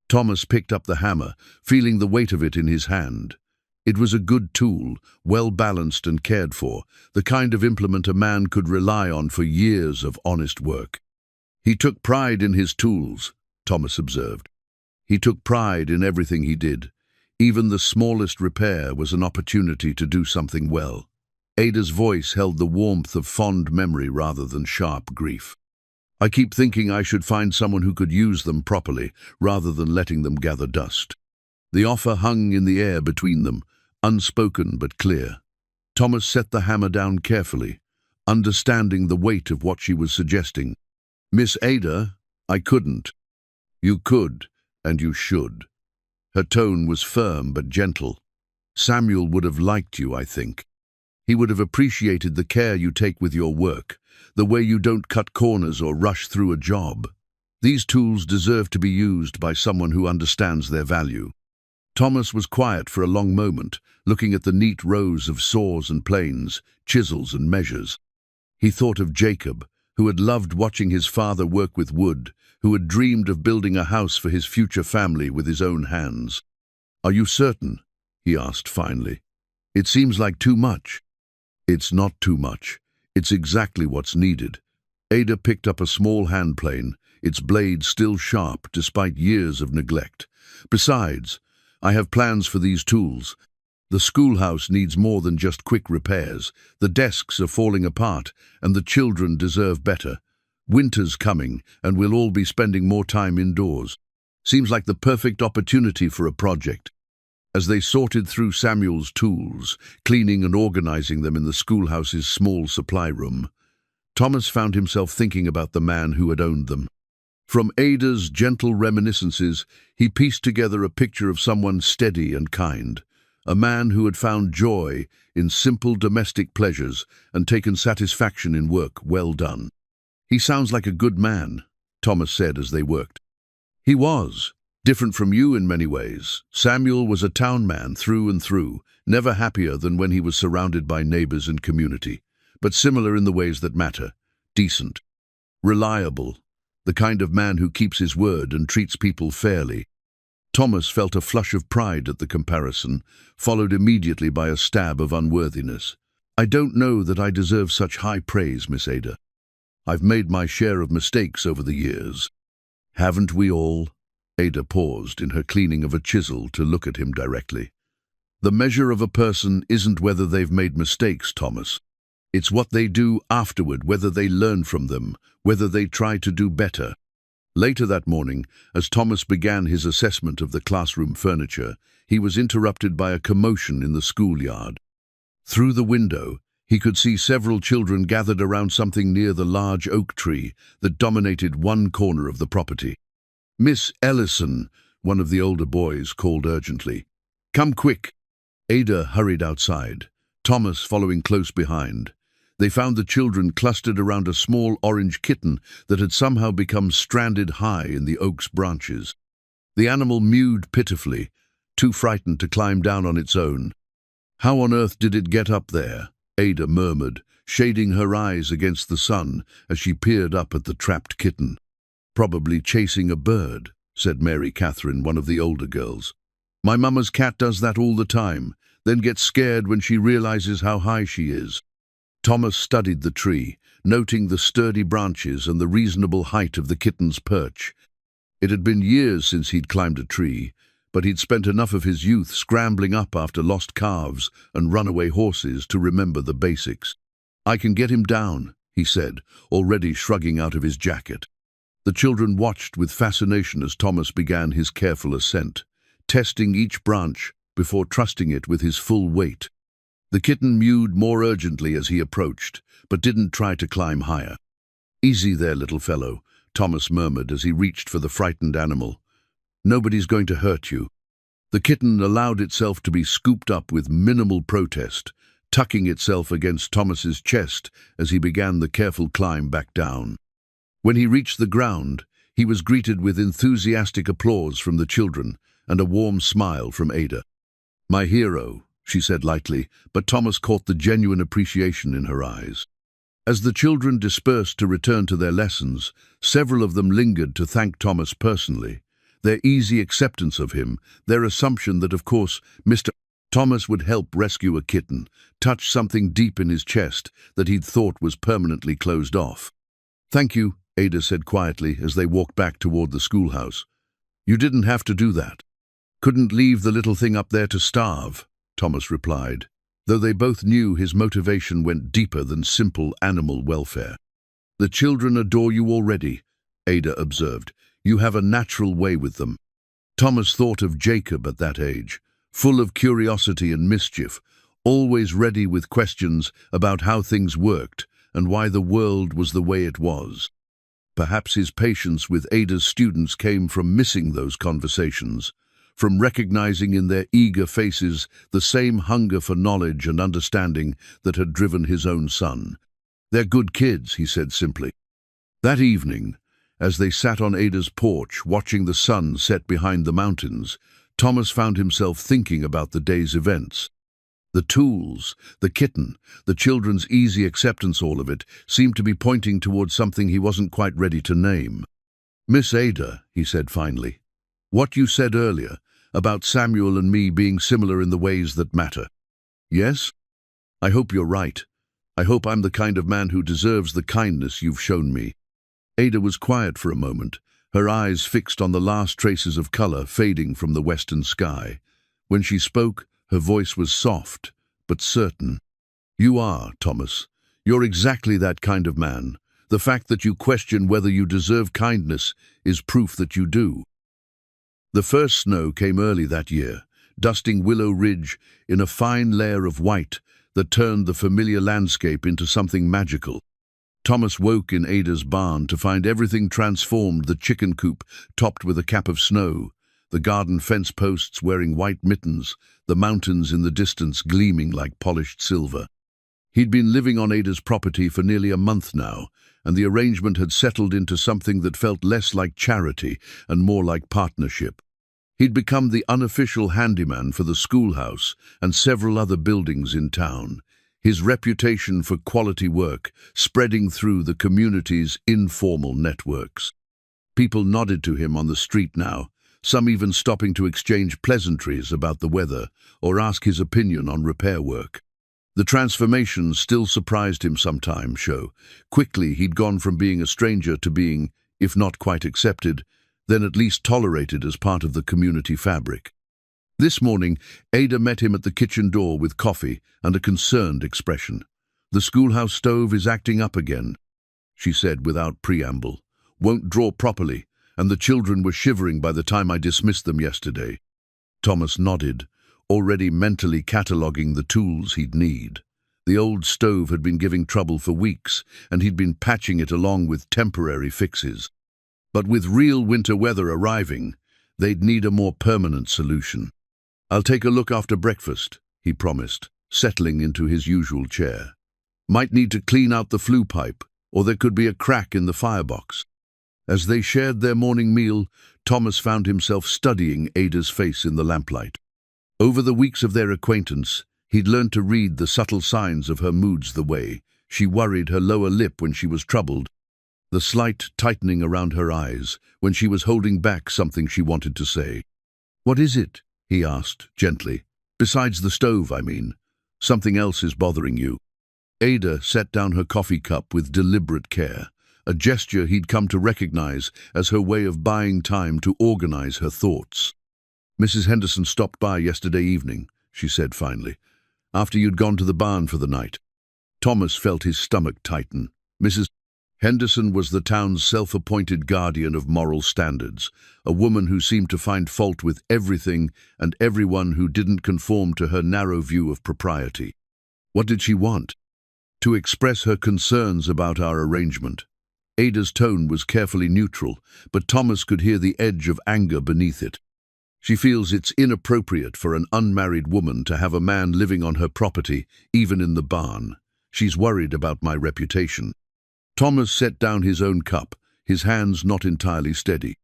Speaker 1: Thomas picked up the hammer, feeling the weight of it in his hand. It was a good tool, well-balanced and cared for, the kind of implement a man could rely on for years of honest work. "He took pride in his tools," Thomas observed. "He took pride in everything he did. Even the smallest repair was an opportunity to do something well." Ada's voice held the warmth of fond memory rather than sharp grief. "I keep thinking I should find someone who could use them properly, rather than letting them gather dust." The offer hung in the air between them, unspoken but clear. Thomas set the hammer down carefully, understanding the weight of what she was suggesting. "Miss Ada, I couldn't." "You could, and you should." Her tone was firm but gentle. "Samuel would have liked you, I think." He would have appreciated the care you take with your work, the way you don't cut corners or rush through a job. These tools deserve to be used by someone who understands their value. Thomas was quiet for a long moment, looking at the neat rows of saws and planes, chisels and measures. He thought of Jacob, who had loved watching his father work with wood, who had dreamed of building a house for his future family with his own hands. "Are you certain?" he asked finally. "It seems like too much." "It's not too much. It's exactly what's needed." Ada picked up a small hand plane, its blade still sharp despite years of neglect. "Besides, I have plans for these tools. The schoolhouse needs more than just quick repairs. The desks are falling apart, and the children deserve better. Winter's coming, and we'll all be spending more time indoors. Seems like the perfect opportunity for a project." As they sorted through Samuel's tools, cleaning and organizing them in the schoolhouse's small supply room, Thomas found himself thinking about the man who had owned them. From Ada's gentle reminiscences, he pieced together a picture of someone steady and kind, a man who had found joy in simple domestic pleasures and taken satisfaction in work well done. "He sounds like a good man," Thomas said as they worked. "He was. Different from you in many ways. Samuel was a town man through and through, never happier than when he was surrounded by neighbors and community, but similar in the ways that matter. Decent. Reliable. The kind of man who keeps his word and treats people fairly." Thomas felt a flush of pride at the comparison, followed immediately by a stab of unworthiness. "I don't know that I deserve such high praise, Miss Ada. I've made my share of mistakes over the years." "Haven't we all?" Ada paused in her cleaning of a chisel to look at him directly. "The measure of a person isn't whether they've made mistakes, Thomas. It's what they do afterward, whether they learn from them, whether they try to do better." Later that morning, as Thomas began his assessment of the classroom furniture, he was interrupted by a commotion in the schoolyard. Through the window, he could see several children gathered around something near the large oak tree that dominated one corner of the property. "Miss Ellison," one of the older boys called urgently. "Come quick." Ada hurried outside, Thomas following close behind. They found the children clustered around a small orange kitten that had somehow become stranded high in the oak's branches. The animal mewed pitifully, too frightened to climb down on its own. "How on earth did it get up there?" Ada murmured, shading her eyes against the sun as she peered up at the trapped kitten. "Probably chasing a bird," said Mary Catherine, one of the older girls. "My mama's cat does that all the time, then gets scared when she realizes how high she is." Thomas studied the tree, noting the sturdy branches and the reasonable height of the kitten's perch. It had been years since he'd climbed a tree, but he'd spent enough of his youth scrambling up after lost calves and runaway horses to remember the basics. "I can get him down," he said, already shrugging out of his jacket. The children watched with fascination as Thomas began his careful ascent, testing each branch before trusting it with his full weight. The kitten mewed more urgently as he approached, but didn't try to climb higher. "Easy there, little fellow," Thomas murmured as he reached for the frightened animal. "Nobody's going to hurt you." The kitten allowed itself to be scooped up with minimal protest, tucking itself against Thomas's chest as he began the careful climb back down. When he reached the ground, he was greeted with enthusiastic applause from the children and a warm smile from Ada. "My hero," she said lightly, but Thomas caught the genuine appreciation in her eyes. As the children dispersed to return to their lessons, several of them lingered to thank Thomas personally. Their easy acceptance of him, their assumption that, of course, Mr. Thomas would help rescue a kitten, touched something deep in his chest that he'd thought was permanently closed off. "Thank you," Ada said quietly as they walked back toward the schoolhouse. "You didn't have to do that." "Couldn't leave the little thing up there to starve," Thomas replied, though they both knew his motivation went deeper than simple animal welfare. "The children adore you already," Ada observed. "You have a natural way with them." Thomas thought of Jacob at that age, full of curiosity and mischief, always ready with questions about how things worked and why the world was the way it was. Perhaps his patience with Ada's students came from missing those conversations, from recognizing in their eager faces the same hunger for knowledge and understanding that had driven his own son. "They're good kids," he said simply. That evening, as they sat on Ada's porch watching the sun set behind the mountains, Thomas found himself thinking about the day's events. The tools, the kitten, the children's easy acceptance, all of it seemed to be pointing towards something he wasn't quite ready to name. "Miss Ada," he said finally, "what you said earlier about Samuel and me being similar in the ways that matter. Yes? I hope you're right. I hope I'm the kind of man who deserves the kindness you've shown me." Ada was quiet for a moment, her eyes fixed on the last traces of color fading from the western sky. When she spoke, her voice was soft, but certain. "You are, Thomas. You're exactly that kind of man. The fact that you question whether you deserve kindness is proof that you do." The first snow came early that year, dusting Willow Ridge in a fine layer of white that turned the familiar landscape into something magical. Thomas woke in Ada's barn to find everything transformed: the chicken coop topped with a cap of snow, the garden fence posts wearing white mittens, the mountains in the distance gleaming like polished silver. He'd been living on Ada's property for nearly a month now, and the arrangement had settled into something that felt less like charity and more like partnership. He'd become the unofficial handyman for the schoolhouse and several other buildings in town, his reputation for quality work spreading through the community's informal networks. People nodded to him on the street now, some even stopping to exchange pleasantries about the weather or ask his opinion on repair work. The transformation still surprised him sometimes. Quickly he'd gone from being a stranger to being, if not quite accepted, then at least tolerated as part of the community fabric. This morning, Ada met him at the kitchen door with coffee and a concerned expression. "The schoolhouse stove is acting up again," she said without preamble. "Won't draw properly, and the children were shivering by the time I dismissed them yesterday." Thomas nodded, already mentally cataloguing the tools he'd need. The old stove had been giving trouble for weeks, and he'd been patching it along with temporary fixes. But with real winter weather arriving, they'd need a more permanent solution. "I'll take a look after breakfast," he promised, settling into his usual chair. "Might need to clean out the flue pipe, or there could be a crack in the firebox." As they shared their morning meal, Thomas found himself studying Ada's face in the lamplight. Over the weeks of their acquaintance, he'd learned to read the subtle signs of her moods: the way she worried her lower lip when she was troubled, the slight tightening around her eyes when she was holding back something she wanted to say. "What is it?" he asked gently. "Besides the stove, I mean. Something else is bothering you." Ada set down her coffee cup with deliberate care, a gesture he'd come to recognize as her way of buying time to organize her thoughts. "Mrs. Henderson stopped by yesterday evening," she said finally, "after you'd gone to the barn for the night." Thomas felt his stomach tighten. Mrs. Henderson was the town's self-appointed guardian of moral standards, a woman who seemed to find fault with everything and everyone who didn't conform to her narrow view of propriety. What did she want? To express her concerns about our arrangement. Ada's tone was carefully neutral, but Thomas could hear the edge of anger beneath it. "She feels it's inappropriate for an unmarried woman to have a man living on her property, even in the barn. She's worried about my reputation." Thomas set down his own cup, his hands not entirely steady.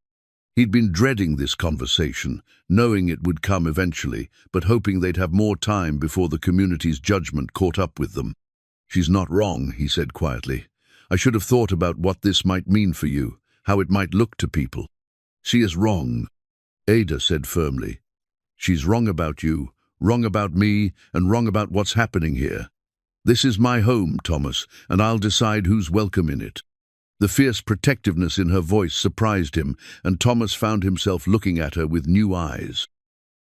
Speaker 1: He'd been dreading this conversation, knowing it would come eventually, but hoping they'd have more time before the community's judgment caught up with them. "She's not wrong," he said quietly. "I should have thought about what this might mean for you, how it might look to people." "She is wrong," Ada said firmly. "She's wrong about you, wrong about me, and wrong about what's happening here. This is my home, Thomas, and I'll decide who's welcome in it." The fierce protectiveness in her voice surprised him, and Thomas found himself looking at her with new eyes.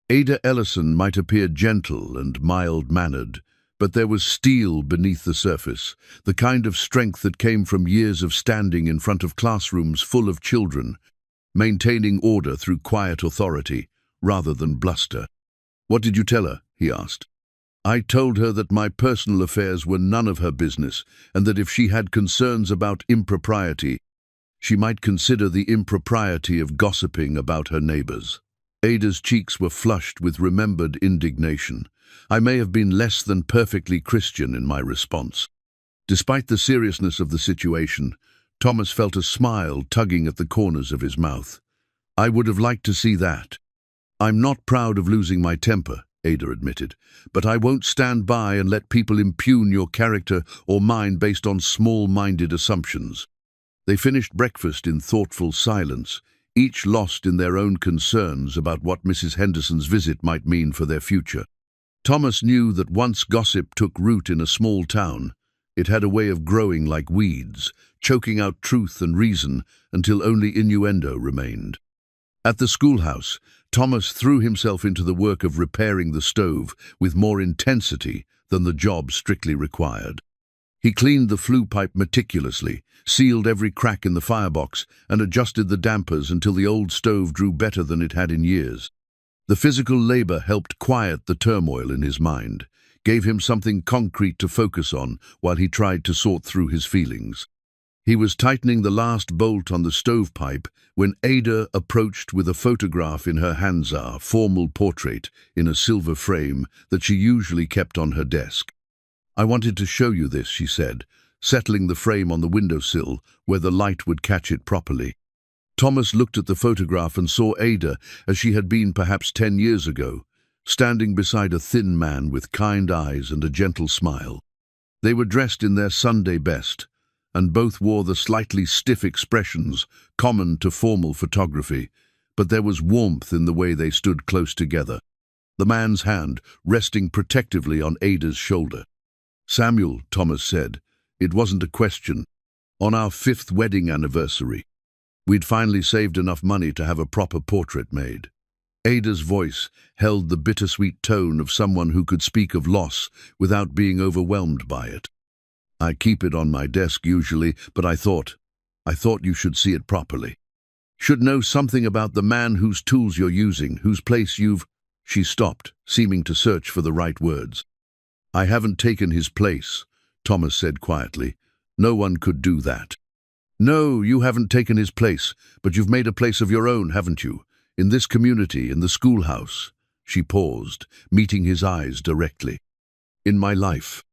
Speaker 1: Ada Ellison might appear gentle and mild-mannered, but there was steel beneath the surface, the kind of strength that came from years of standing in front of classrooms full of children, maintaining order through quiet authority rather than bluster. "What did you tell her?" he asked. "I told her that my personal affairs were none of her business, and that if she had concerns about impropriety, she might consider the impropriety of gossiping about her neighbors." Ada's cheeks were flushed with remembered indignation. I may have been less than perfectly Christian in my response. Despite the seriousness of the situation, Thomas felt a smile tugging at the corners of his mouth. I would have liked to see that. I'm not proud of losing my temper, Ada admitted, but I won't stand by and let people impugn your character or mine based on small-minded assumptions. They finished breakfast in thoughtful silence, each lost in their own concerns about what Mrs. Henderson's visit might mean for their future. Thomas knew that once gossip took root in a small town, it had a way of growing like weeds, choking out truth and reason until only innuendo remained. At the schoolhouse, Thomas threw himself into the work of repairing the stove with more intensity than the job strictly required. He cleaned the flue pipe meticulously, sealed every crack in the firebox, and adjusted the dampers until the old stove drew better than it had in years. The physical labor helped quiet the turmoil in his mind, gave him something concrete to focus on while he tried to sort through his feelings. He was tightening the last bolt on the stovepipe when Ada approached with a photograph in her hands, a formal portrait in a silver frame that she usually kept on her desk. I wanted to show you this, she said, settling the frame on the windowsill where the light would catch it properly. Thomas looked at the photograph and saw Ada as she had been perhaps 10 years ago, standing beside a thin man with kind eyes and a gentle smile. They were dressed in their Sunday best, and both wore the slightly stiff expressions common to formal photography, but there was warmth in the way they stood close together, the man's hand resting protectively on Ada's shoulder. "Samuel," Thomas said, "it wasn't a question. On our 5th wedding anniversary, we'd finally saved enough money to have a proper portrait made." Ada's voice held the bittersweet tone of someone who could speak of loss without being overwhelmed by it. "I keep it on my desk usually, but I thought you should see it properly. Should know something about the man whose tools you're using, whose place you've—" She stopped, seeming to search for the right words. "I haven't taken his place," Thomas said quietly. "No one could do that." "No, you haven't taken his place, but you've made a place of your own, haven't you? In this community, in the schoolhouse." She paused, meeting his eyes directly. "In my life."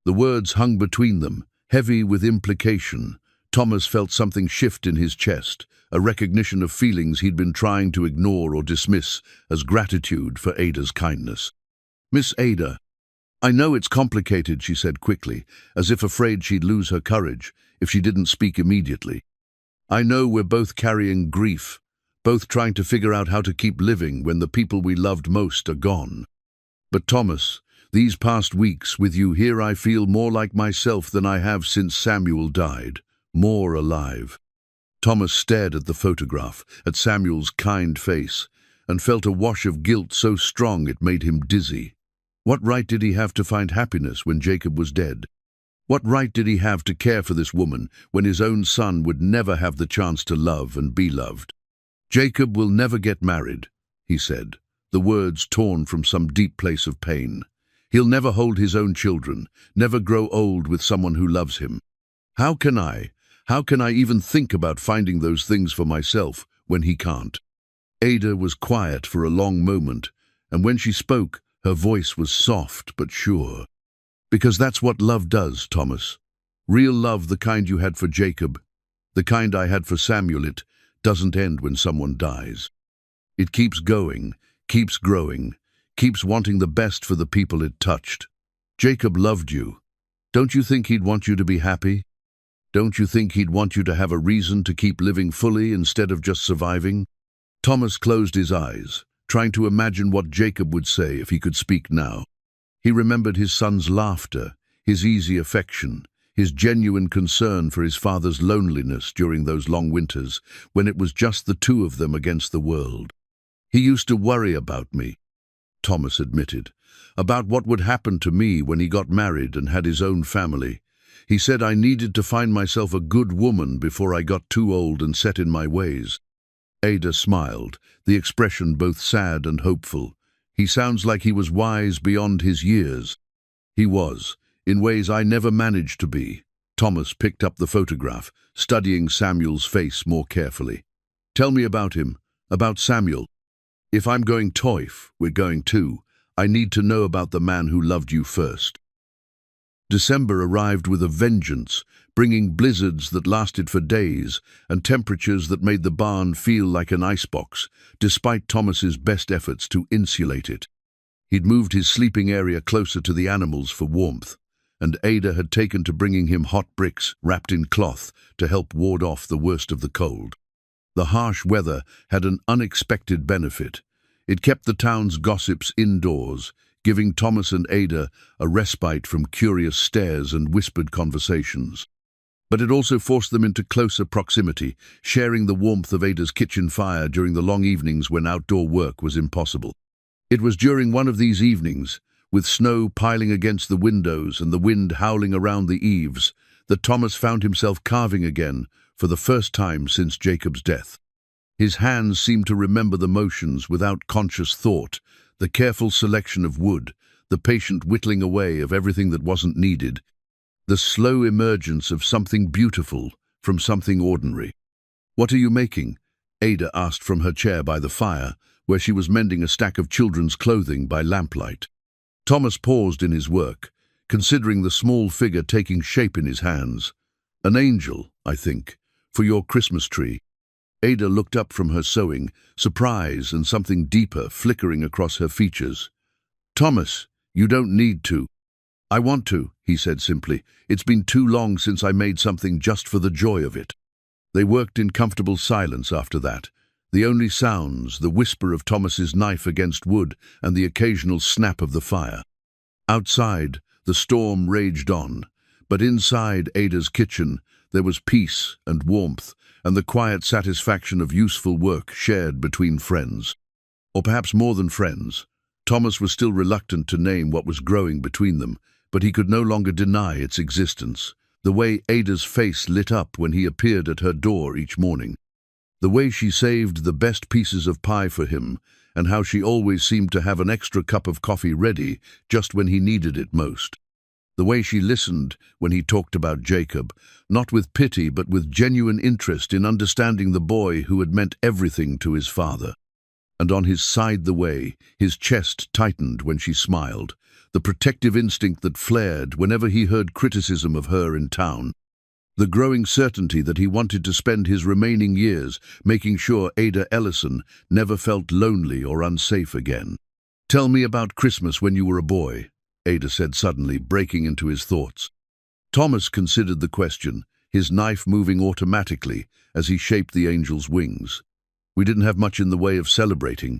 Speaker 1: The words hung between them, heavy with implication. Thomas felt something shift in his chest, a recognition of feelings he'd been trying to ignore or dismiss as gratitude for Ada's kindness. "Miss Ada, I know it's complicated," she said quickly, as if afraid she'd lose her courage if she didn't speak immediately. "I know we're both carrying grief, both trying to figure out how to keep living when the people we loved most are gone. But Thomas, these past weeks with you here, I feel more like myself than I have since Samuel died, more alive." Thomas stared at the photograph, at Samuel's kind face, and felt a wash of guilt so strong it made him dizzy. What right did he have to find happiness when Jacob was dead? What right did he have to care for this woman when his own son would never have the chance to love and be loved? "Jacob will never get married," he said, the words torn from some deep place of pain. "He'll never hold his own children, never grow old with someone who loves him. How can I even think about finding those things for myself when he can't?" Ada was quiet for a long moment, and when she spoke, her voice was soft but sure. "Because that's what love does, Thomas. Real love, the kind you had for Jacob, the kind I had for Samuel, it doesn't end when someone dies. It keeps going, keeps growing, keeps wanting the best for the people it touched. Jacob loved you. Don't you think he'd want you to be happy? Don't you think he'd want you to have a reason to keep living fully instead of just surviving?" Thomas closed his eyes, trying to imagine what Jacob would say if he could speak now. He remembered his son's laughter, his easy affection, his genuine concern for his father's loneliness during those long winters when it was just the two of them against the world. "He used to worry about me," Thomas admitted, "about what would happen to me when he got married and had his own family. He said I needed to find myself a good woman before I got too old and set in my ways." Ada smiled, the expression both sad and hopeful. "He sounds like he was wise beyond his years." "He was, in ways I never managed to be." Thomas picked up the photograph, studying Samuel's face more carefully. "Tell me about him, about Samuel." If I'm going toif, we're going too. I need to know about the man who loved you first. December arrived with a vengeance, bringing blizzards that lasted for days and temperatures that made the barn feel like an icebox, despite Thomas's best efforts to insulate it. He'd moved his sleeping area closer to the animals for warmth, and Ada had taken to bringing him hot bricks wrapped in cloth to help ward off the worst of the cold. The harsh weather had an unexpected benefit. It kept the town's gossips indoors, giving Thomas and Ada a respite from curious stares and whispered conversations. But it also forced them into closer proximity, sharing the warmth of Ada's kitchen fire during the long evenings when outdoor work was impossible. It was during one of these evenings, with snow piling against the windows and the wind howling around the eaves, that Thomas found himself carving again for the first time since Jacob's death. His hands seemed to remember the motions without conscious thought, the careful selection of wood, the patient whittling away of everything that wasn't needed, the slow emergence of something beautiful from something ordinary. "What are you making?" Ada asked from her chair by the fire, where she was mending a stack of children's clothing by lamplight. Thomas paused in his work, considering the small figure taking shape in his hands. "An angel, I think, for your Christmas tree." Ada looked up from her sewing, surprise and something deeper flickering across her features. "Thomas, you don't need to." "I want to," he said simply. "It's been too long since I made something just for the joy of it." They worked in comfortable silence after that. The only sounds, the whisper of Thomas's knife against wood and the occasional snap of the fire. Outside, the storm raged on, but inside Ada's kitchen, there was peace and warmth and the quiet satisfaction of useful work shared between friends. Or perhaps more than friends. Thomas was still reluctant to name what was growing between them, but he could no longer deny its existence. The way Ada's face lit up when he appeared at her door each morning. The way she saved the best pieces of pie for him, and how she always seemed to have an extra cup of coffee ready just when he needed it most. The way she listened when he talked about Jacob, not with pity but with genuine interest in understanding the boy who had meant everything to his father. And on his side the way, his chest tightened when she smiled, the protective instinct that flared whenever he heard criticism of her in town. The growing certainty that he wanted to spend his remaining years making sure Ada Ellison never felt lonely or unsafe again. "Tell me about Christmas when you were a boy," Ada said suddenly, breaking into his thoughts. Thomas considered the question, his knife moving automatically as he shaped the angel's wings. "We didn't have much in the way of celebrating.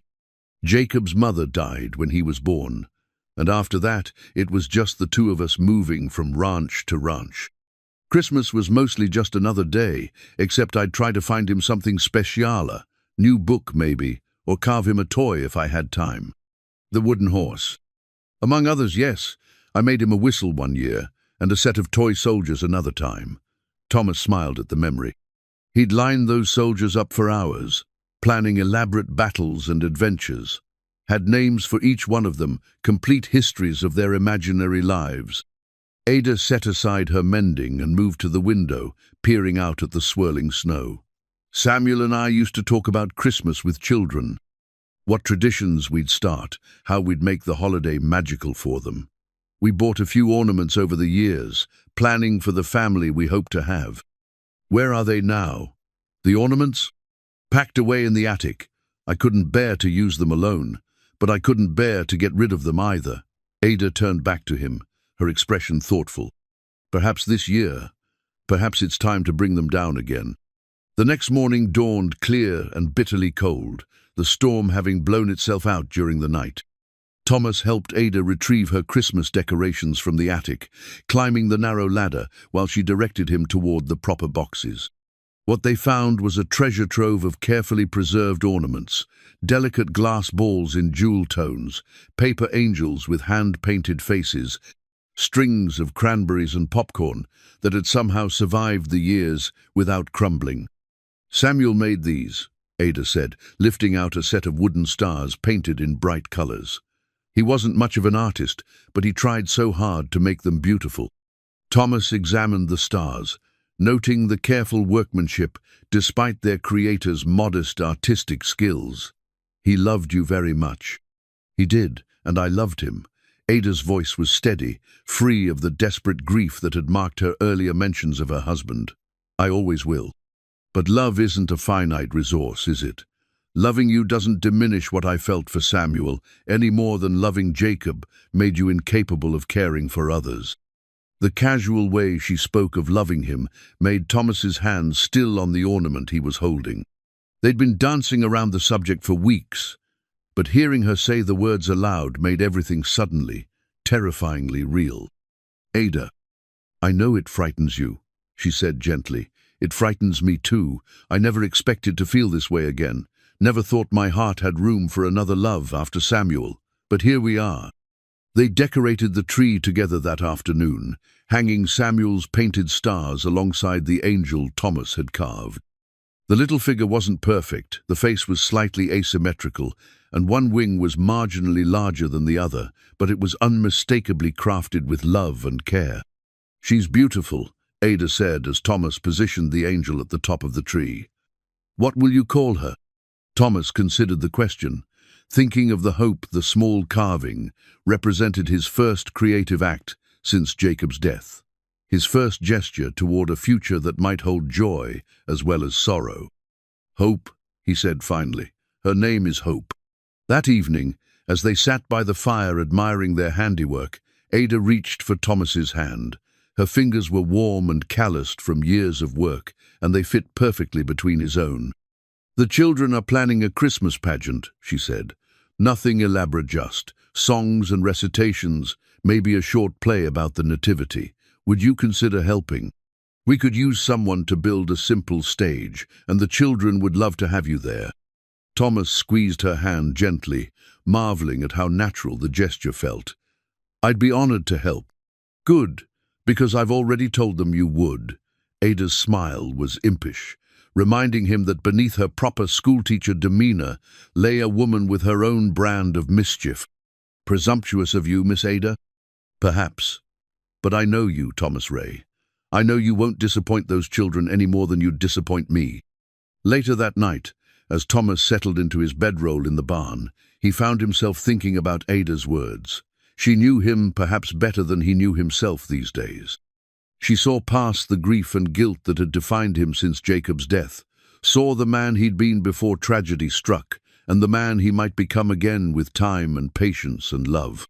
Speaker 1: Jacob's mother died when he was born, and after that it was just the two of us moving from ranch to ranch. Christmas was mostly just another day, except I'd try to find him something speciale, new book maybe, or carve him a toy if I had time. The wooden horse. Among others, yes, I made him a whistle one year, and a set of toy soldiers another time." Thomas smiled at the memory. He'd lined those soldiers up for hours, planning elaborate battles and adventures, had names for each one of them, complete histories of their imaginary lives. Ada set aside her mending and moved to the window, peering out at the swirling snow. "Samuel and I used to talk about Christmas with children. What traditions we'd start, how we'd make the holiday magical for them. We bought a few ornaments over the years, planning for the family we hope to have. Where are they now? The ornaments? Packed away in the attic. I couldn't bear to use them alone, but I couldn't bear to get rid of them either." Ada turned back to him, her expression thoughtful. "Perhaps this year. Perhaps it's time to bring them down again." The next morning dawned clear and bitterly cold, the storm having blown itself out during the night. Thomas helped Ada retrieve her Christmas decorations from the attic, climbing the narrow ladder while she directed him toward the proper boxes. What they found was a treasure trove of carefully preserved ornaments, delicate glass balls in jewel tones, paper angels with hand-painted faces, strings of cranberries and popcorn that had somehow survived the years without crumbling. "Samuel made these," Ada said, lifting out a set of wooden stars painted in bright colors. "He wasn't much of an artist, but he tried so hard to make them beautiful." Thomas examined the stars, noting the careful workmanship despite their creator's modest artistic skills. He loved you very much. He did, and I loved him. Ada's voice was steady, free of the desperate grief that had marked her earlier mentions of her husband. I always will. But love isn't a finite resource, is it? Loving you doesn't diminish what I felt for Samuel, any more than loving Jacob made you incapable of caring for others. The casual way she spoke of loving him made Thomas's hands still on the ornament he was holding. They'd been dancing around the subject for weeks, but hearing her say the words aloud made everything suddenly, terrifyingly real. Ada, I know it frightens you, she said gently. It frightens me too. I never expected to feel this way again. Never thought my heart had room for another love after Samuel. But here we are. They decorated the tree together that afternoon, hanging Samuel's painted stars alongside the angel Thomas had carved. The little figure wasn't perfect, the face was slightly asymmetrical, and one wing was marginally larger than the other, but it was unmistakably crafted with love and care. She's beautiful, Ada said as Thomas positioned the angel at the top of the tree. What will you call her? Thomas considered the question, thinking of the hope the small carving represented his first creative act since Jacob's death. His first gesture toward a future that might hold joy as well as sorrow. Hope, he said finally. Her name is Hope. That evening, as they sat by the fire admiring their handiwork, Ada reached for Thomas's hand. Her fingers were warm and calloused from years of work, and they fit perfectly between his own. The children are planning a Christmas pageant, she said. Nothing elaborate, just songs and recitations, maybe a short play about the nativity. Would you consider helping? We could use someone to build a simple stage, and the children would love to have you there. Thomas squeezed her hand gently, marveling at how natural the gesture felt. I'd be honored to help. Good, because I've already told them you would. Ada's smile was impish, reminding him that beneath her proper schoolteacher demeanor lay a woman with her own brand of mischief. Presumptuous of you, Miss Ada? Perhaps. But I know you, Thomas Ray. I know you won't disappoint those children any more than you'd disappoint me. Later that night, as Thomas settled into his bedroll in the barn, he found himself thinking about Ada's words. She knew him perhaps better than he knew himself these days. She saw past the grief and guilt that had defined him since Jacob's death, saw the man he'd been before tragedy struck, and the man he might become again with time and patience and love.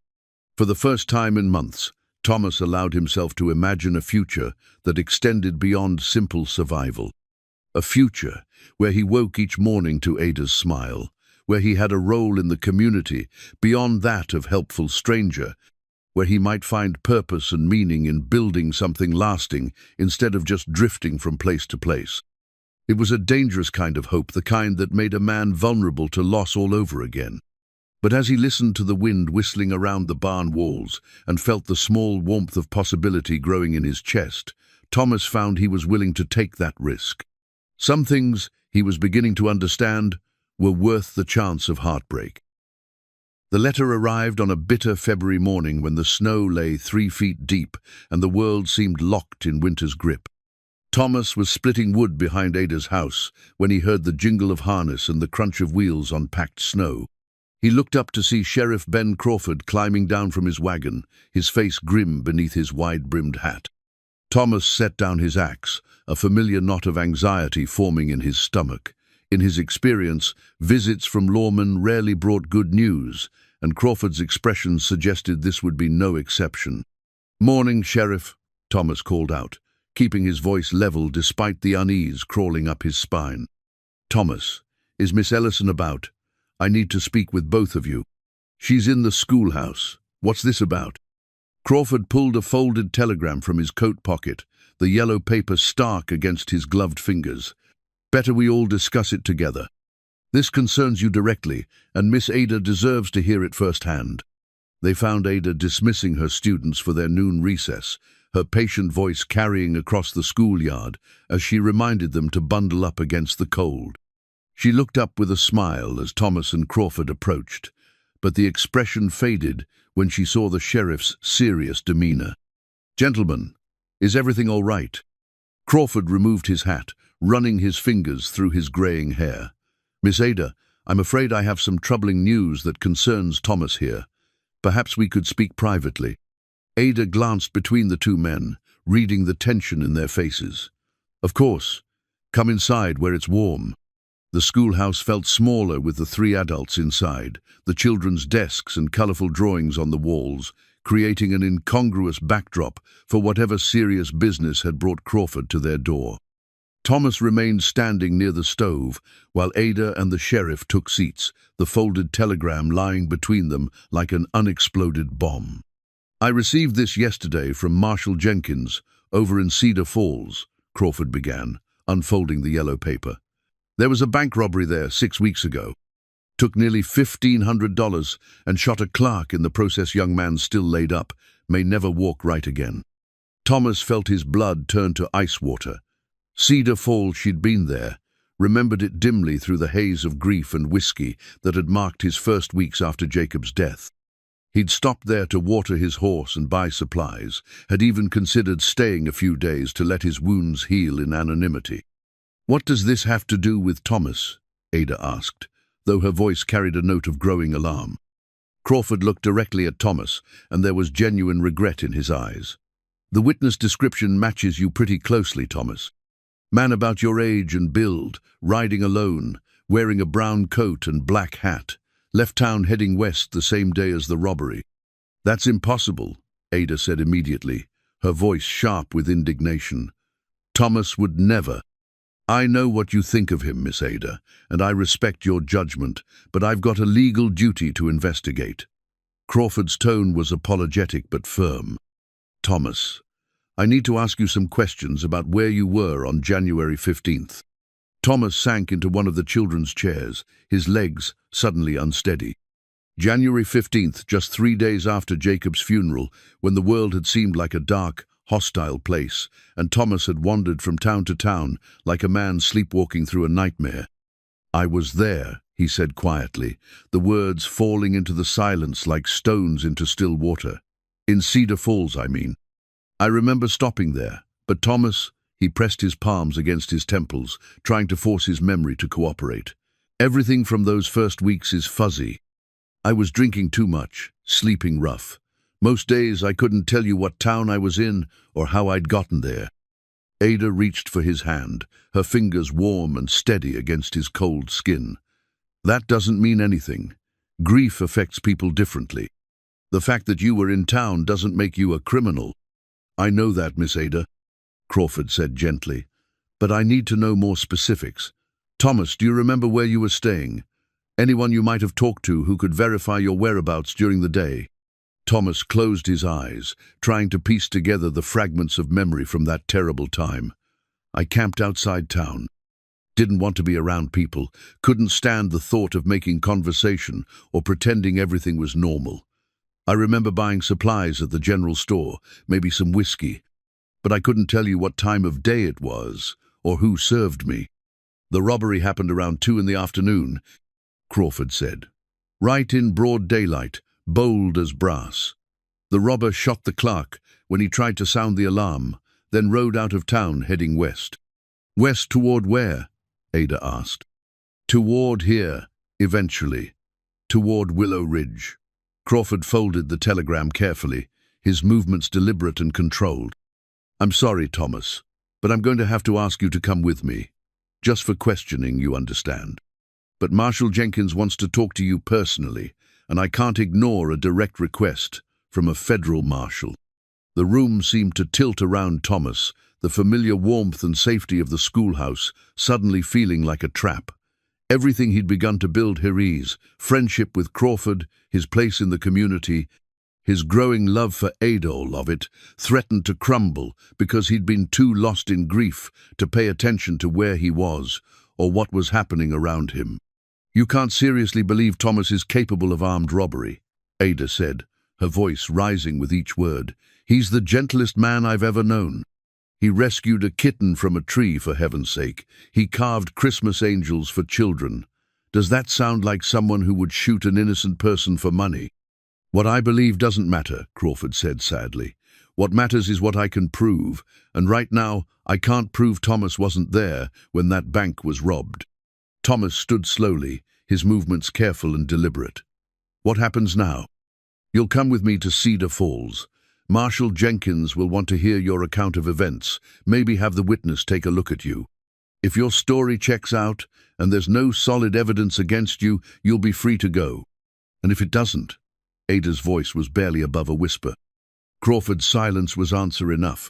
Speaker 1: For the first time in months, Thomas allowed himself to imagine a future that extended beyond simple survival. A future where he woke each morning to Ada's smile, where he had a role in the community beyond that of helpful stranger, where he might find purpose and meaning in building something lasting instead of just drifting from place to place. It was a dangerous kind of hope, the kind that made a man vulnerable to loss all over again. But as he listened to the wind whistling around the barn walls and felt the small warmth of possibility growing in his chest, Thomas found he was willing to take that risk. Some things, he was beginning to understand, were worth the chance of heartbreak. The letter arrived on a bitter February morning when the snow lay 3 feet deep and the world seemed locked in winter's grip. Thomas was splitting wood behind Ada's house when he heard the jingle of harness and the crunch of wheels on packed snow. He looked up to see Sheriff Ben Crawford climbing down from his wagon, his face grim beneath his wide-brimmed hat. Thomas set down his axe, a familiar knot of anxiety forming in his stomach. In his experience, visits from lawmen rarely brought good news, and Crawford's expression suggested this would be no exception. "Morning, Sheriff," Thomas called out, keeping his voice level despite the unease crawling up his spine. "Thomas, is Miss Ellison about? I need to speak with both of you." "She's in the schoolhouse. What's this about?" Crawford pulled a folded telegram from his coat pocket, the yellow paper stark against his gloved fingers. "Better we all discuss it together. This concerns you directly, and Miss Ada deserves to hear it firsthand." They found Ada dismissing her students for their noon recess, her patient voice carrying across the schoolyard as she reminded them to bundle up against the cold. She looked up with a smile as Thomas and Crawford approached, but the expression faded when she saw the sheriff's serious demeanor. "Gentlemen, is everything all right?" Crawford removed his hat, running his fingers through his graying hair. "Miss Ada, I'm afraid I have some troubling news that concerns Thomas here. Perhaps we could speak privately." Ada glanced between the two men, reading the tension in their faces. "Of course. Come inside where it's warm." The schoolhouse felt smaller with the three adults inside, the children's desks and colorful drawings on the walls, creating an incongruous backdrop for whatever serious business had brought Crawford to their door. Thomas remained standing near the stove, while Ada and the sheriff took seats, the folded telegram lying between them like an unexploded bomb. "I received this yesterday from Marshal Jenkins, over in Cedar Falls," Crawford began, unfolding the yellow paper. "There was a bank robbery there 6 weeks ago. Took nearly $1,500 and shot a clerk in the process. Young man still laid up, may never walk right again." Thomas felt his blood turn to ice water. Cedar Falls, she'd been there, remembered it dimly through the haze of grief and whiskey that had marked his first weeks after Jacob's death. He'd stopped there to water his horse and buy supplies, had even considered staying a few days to let his wounds heal in anonymity. "What does this have to do with Thomas?" Ada asked, though her voice carried a note of growing alarm. Crawford looked directly at Thomas, and there was genuine regret in his eyes. "The witness description matches you pretty closely, Thomas. Man about your age and build, riding alone, wearing a brown coat and black hat, left town heading west the same day as the robbery." "That's impossible," Ada said immediately, her voice sharp with indignation. "Thomas would never." "I know what you think of him, Miss Ada, and I respect your judgment, but I've got a legal duty to investigate." Crawford's tone was apologetic but firm. "Thomas, I need to ask you some questions about where you were on January 15th. Thomas sank into one of the children's chairs, his legs suddenly unsteady. January 15th, just 3 days after Jacob's funeral, when the world had seemed like a dark, hostile place, and Thomas had wandered from town to town like a man sleepwalking through a nightmare. "I was there," he said quietly, the words falling into the silence like stones into still water. "In Cedar Falls, I mean. I remember stopping there, but Thomas," he pressed his palms against his temples, trying to force his memory to cooperate. "Everything from those first weeks is fuzzy. I was drinking too much, sleeping rough. Most days I couldn't tell you what town I was in or how I'd gotten there." Ada reached for his hand, her fingers warm and steady against his cold skin. "That doesn't mean anything. Grief affects people differently. The fact that you were in town doesn't make you a criminal." "I know that, Miss Ada," Crawford said gently, "but I need to know more specifics. Thomas, do you remember where you were staying? Anyone you might have talked to who could verify your whereabouts during the day?" Thomas closed his eyes, trying to piece together the fragments of memory from that terrible time. "I camped outside town. Didn't want to be around people, couldn't stand the thought of making conversation or pretending everything was normal. I remember buying supplies at the general store, maybe some whiskey, but I couldn't tell you what time of day it was or who served me." "The robbery happened around 2 in the afternoon, Crawford said. "Right in broad daylight, bold as brass. The robber shot the clerk when he tried to sound the alarm, then rode out of town heading west." "West toward where?" Ada asked. "Toward here, eventually. Toward Willow Ridge." Crawford folded the telegram carefully, his movements deliberate and controlled. "I'm sorry, Thomas, but I'm going to have to ask you to come with me. Just for questioning, you understand. But Marshal Jenkins wants to talk to you personally, and I can't ignore a direct request from a federal marshal." The room seemed to tilt around Thomas, the familiar warmth and safety of the schoolhouse suddenly feeling like a trap. Everything he'd begun to build here, friendship with Crawford, his place in the community, his growing love for Ada, all of it, threatened to crumble because he'd been too lost in grief to pay attention to where he was or what was happening around him. "You can't seriously believe Thomas is capable of armed robbery," Ada said, her voice rising with each word. "He's the gentlest man I've ever known. He rescued a kitten from a tree, for heaven's sake. He carved Christmas angels for children. Does that sound like someone who would shoot an innocent person for money?" "What I believe doesn't matter," Crawford said sadly. "What matters is what I can prove, and right now I can't prove Thomas wasn't there when that bank was robbed." Thomas stood slowly, his movements careful and deliberate. "What happens now?" "You'll come with me to Cedar Falls. Marshal Jenkins will want to hear your account of events, maybe have the witness take a look at you. If your story checks out and there's no solid evidence against you, you'll be free to go. And if it doesn't?" Ada's voice was barely above a whisper. Crawford's silence was answer enough.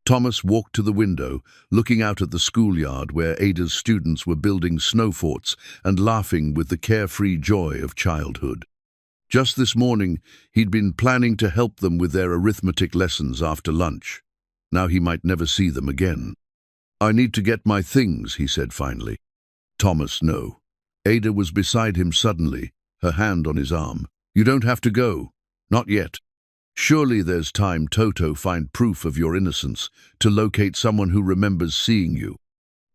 Speaker 1: Thomas walked to the window, looking out at the schoolyard where Ada's students were building snow forts and laughing with the carefree joy of childhood. Just this morning, he'd been planning to help them with their arithmetic lessons after lunch. Now he might never see them again. "I need to get my things," he said finally. Thomas, no. Ada was beside him suddenly, her hand on his arm. "You don't have to go. Not yet. Surely there's time Toto find proof of your innocence, to locate someone who remembers seeing you."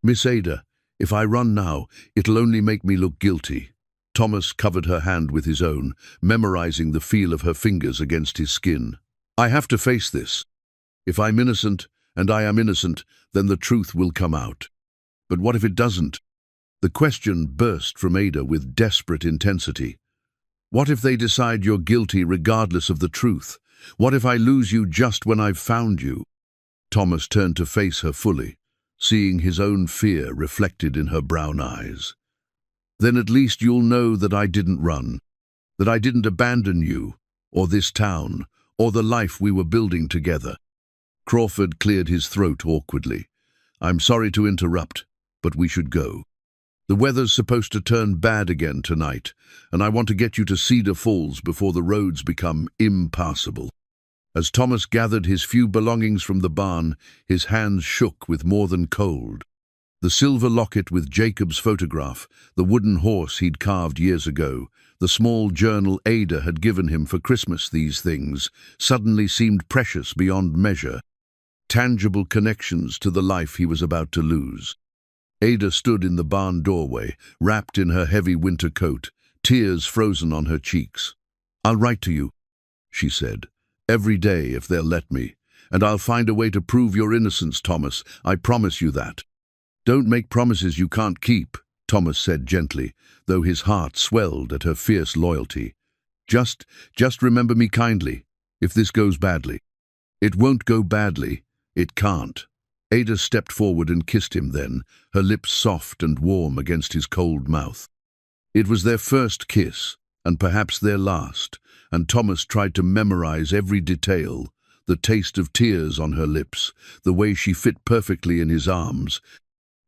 Speaker 1: "Miss Ada, if I run now, it'll only make me look guilty." Thomas covered her hand with his own, memorizing the feel of her fingers against his skin. "I have to face this. If I'm innocent, and I am innocent, then the truth will come out. But what if it doesn't?" The question burst from Ada with desperate intensity. "What if they decide you're guilty regardless of the truth? What if I lose you just when I've found you?" Thomas turned to face her fully, seeing his own fear reflected in her brown eyes. "Then at least you'll know that I didn't run, that I didn't abandon you, or this town, or the life we were building together." Crawford cleared his throat awkwardly. "I'm sorry to interrupt, but we should go. The weather's supposed to turn bad again tonight, and I want to get you to Cedar Falls before the roads become impassable." As Thomas gathered his few belongings from the barn, his hands shook with more than cold. The silver locket with Jacob's photograph, the wooden horse he'd carved years ago, the small journal Ada had given him for Christmas, these things suddenly seemed precious beyond measure, tangible connections to the life he was about to lose. Ada stood in the barn doorway, wrapped in her heavy winter coat, tears frozen on her cheeks. "I'll write to you," she said, "every day if they'll let me, and I'll find a way to prove your innocence, Thomas. I promise you that." "Don't make promises you can't keep," Thomas said gently, though his heart swelled at her fierce loyalty. Just remember me kindly, if this goes badly." "It won't go badly. It can't." Ada stepped forward and kissed him then, her lips soft and warm against his cold mouth. It was their first kiss, and perhaps their last, and Thomas tried to memorize every detail, the taste of tears on her lips, the way she fit perfectly in his arms,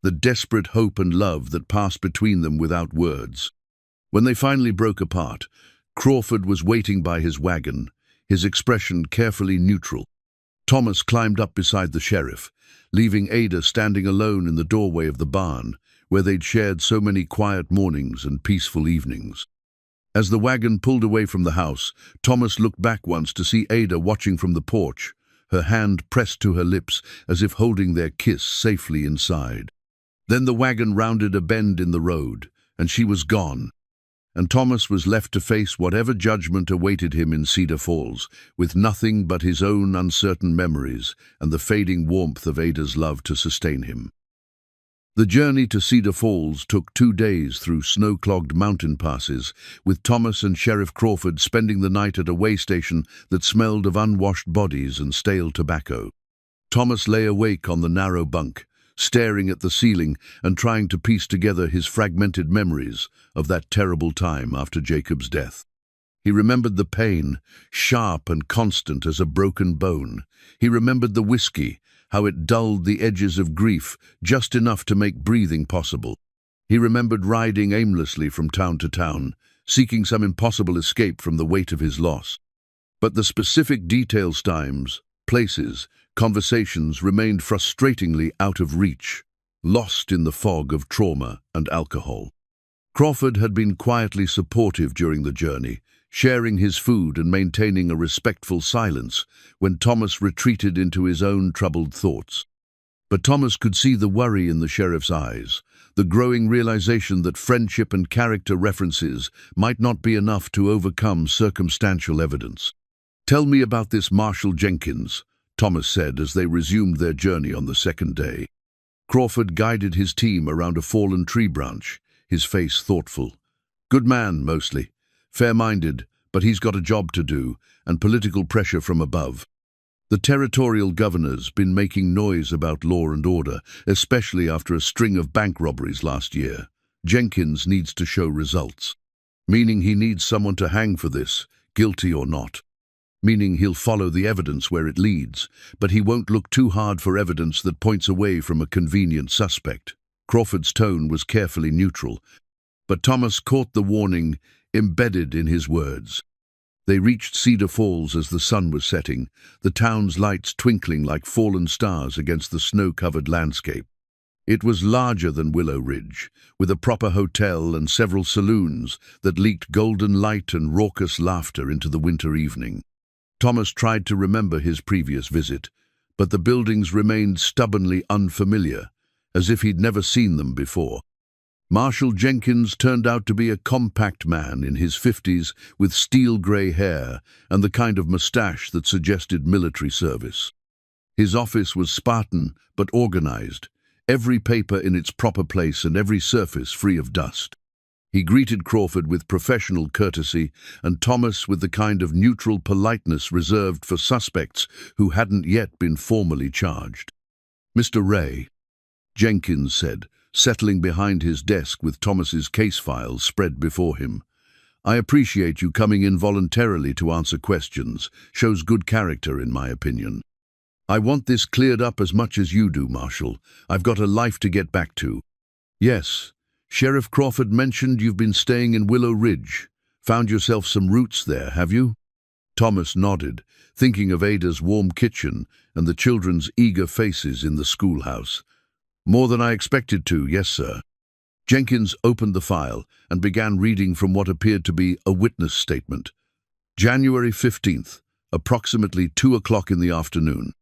Speaker 1: the desperate hope and love that passed between them without words. When they finally broke apart, Crawford was waiting by his wagon, his expression carefully neutral. Thomas climbed up beside the sheriff, leaving Ada standing alone in the doorway of the barn, where they'd shared so many quiet mornings and peaceful evenings. As the wagon pulled away from the house, Thomas looked back once to see Ada watching from the porch, her hand pressed to her lips as if holding their kiss safely inside. Then the wagon rounded a bend in the road, and she was gone, and Thomas was left to face whatever judgment awaited him in Cedar Falls, with nothing but his own uncertain memories and the fading warmth of Ada's love to sustain him. The journey to Cedar Falls took 2 days through snow-clogged mountain passes, with Thomas and Sheriff Crawford spending the night at a way station that smelled of unwashed bodies and stale tobacco. Thomas lay awake on the narrow bunk, staring at the ceiling and trying to piece together his fragmented memories of that terrible time after Jacob's death. He remembered the pain, sharp and constant as a broken bone. He remembered the whiskey, how it dulled the edges of grief just enough to make breathing possible. He remembered riding aimlessly from town to town, seeking some impossible escape from the weight of his loss. But the specific details, times, places, conversations remained frustratingly out of reach, lost in the fog of trauma and alcohol. Crawford had been quietly supportive during the journey, sharing his food and maintaining a respectful silence when Thomas retreated into his own troubled thoughts. But Thomas could see the worry in the sheriff's eyes, the growing realization that friendship and character references might not be enough to overcome circumstantial evidence. "Tell me about this Marshal Jenkins," Thomas said as they resumed their journey on the second day. Crawford guided his team around a fallen tree branch, his face thoughtful. Good man, mostly. Fair-minded, but he's got a job to do, and political pressure from above. The territorial governor's been making noise about law and order, especially after a string of bank robberies last year. Jenkins needs to show results. Meaning he needs someone to hang for this, guilty or not. Meaning he'll follow the evidence where it leads, but he won't look too hard for evidence that points away from a convenient suspect. Crawford's tone was carefully neutral, but Thomas caught the warning embedded in his words. They reached Cedar Falls as the sun was setting, the town's lights twinkling like fallen stars against the snow-covered landscape. It was larger than Willow Ridge, with a proper hotel and several saloons that leaked golden light and raucous laughter into the winter evening. Thomas tried to remember his previous visit, but the buildings remained stubbornly unfamiliar, as if he'd never seen them before. Marshal Jenkins turned out to be a compact man in his 50s with steel-grey hair and the kind of moustache that suggested military service. His office was Spartan but organized, every paper in its proper place and every surface free of dust. He greeted Crawford with professional courtesy and Thomas with the kind of neutral politeness reserved for suspects who hadn't yet been formally charged. "Mr. Ray," Jenkins said, settling behind his desk with Thomas's case files spread before him. "I appreciate you coming in voluntarily to answer questions. Shows good character, in my opinion. I want this cleared up as much as you do, Marshal. I've got a life to get back to." "Yes. Sheriff Crawford mentioned you've been staying in Willow Ridge. Found yourself some roots there, have you?" Thomas nodded, thinking of Ada's warm kitchen and the children's eager faces in the schoolhouse. "More than I expected to, yes, sir." Jenkins opened the file and began reading from what appeared to be a witness statement. January 15th, approximately 2 o'clock in the afternoon.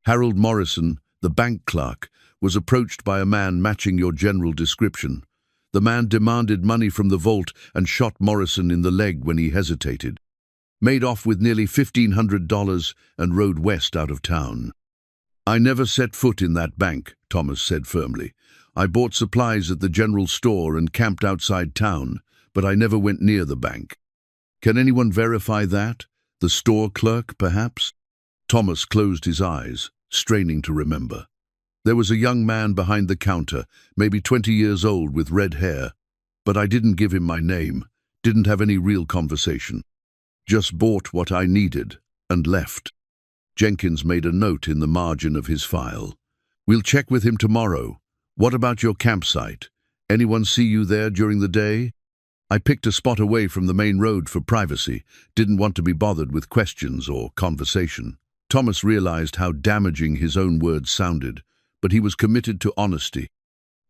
Speaker 1: Harold Morrison, the bank clerk, was approached by a man matching your general description. The man demanded money from the vault and shot Morrison in the leg when he hesitated. Made off with nearly $1,500 and rode west out of town. "I never set foot in that bank," Thomas said firmly. "I bought supplies at the general store and camped outside town, but I never went near the bank." "Can anyone verify that? The store clerk, perhaps?" Thomas closed his eyes, straining to remember. "There was a young man behind the counter, maybe 20 years old with red hair, but I didn't give him my name, didn't have any real conversation. Just bought what I needed and left." Jenkins made a note in the margin of his file. "We'll check with him tomorrow. What about your campsite? Anyone see you there during the day?" "I picked a spot away from the main road for privacy, didn't want to be bothered with questions or conversation." Thomas realized how damaging his own words sounded, but he was committed to honesty.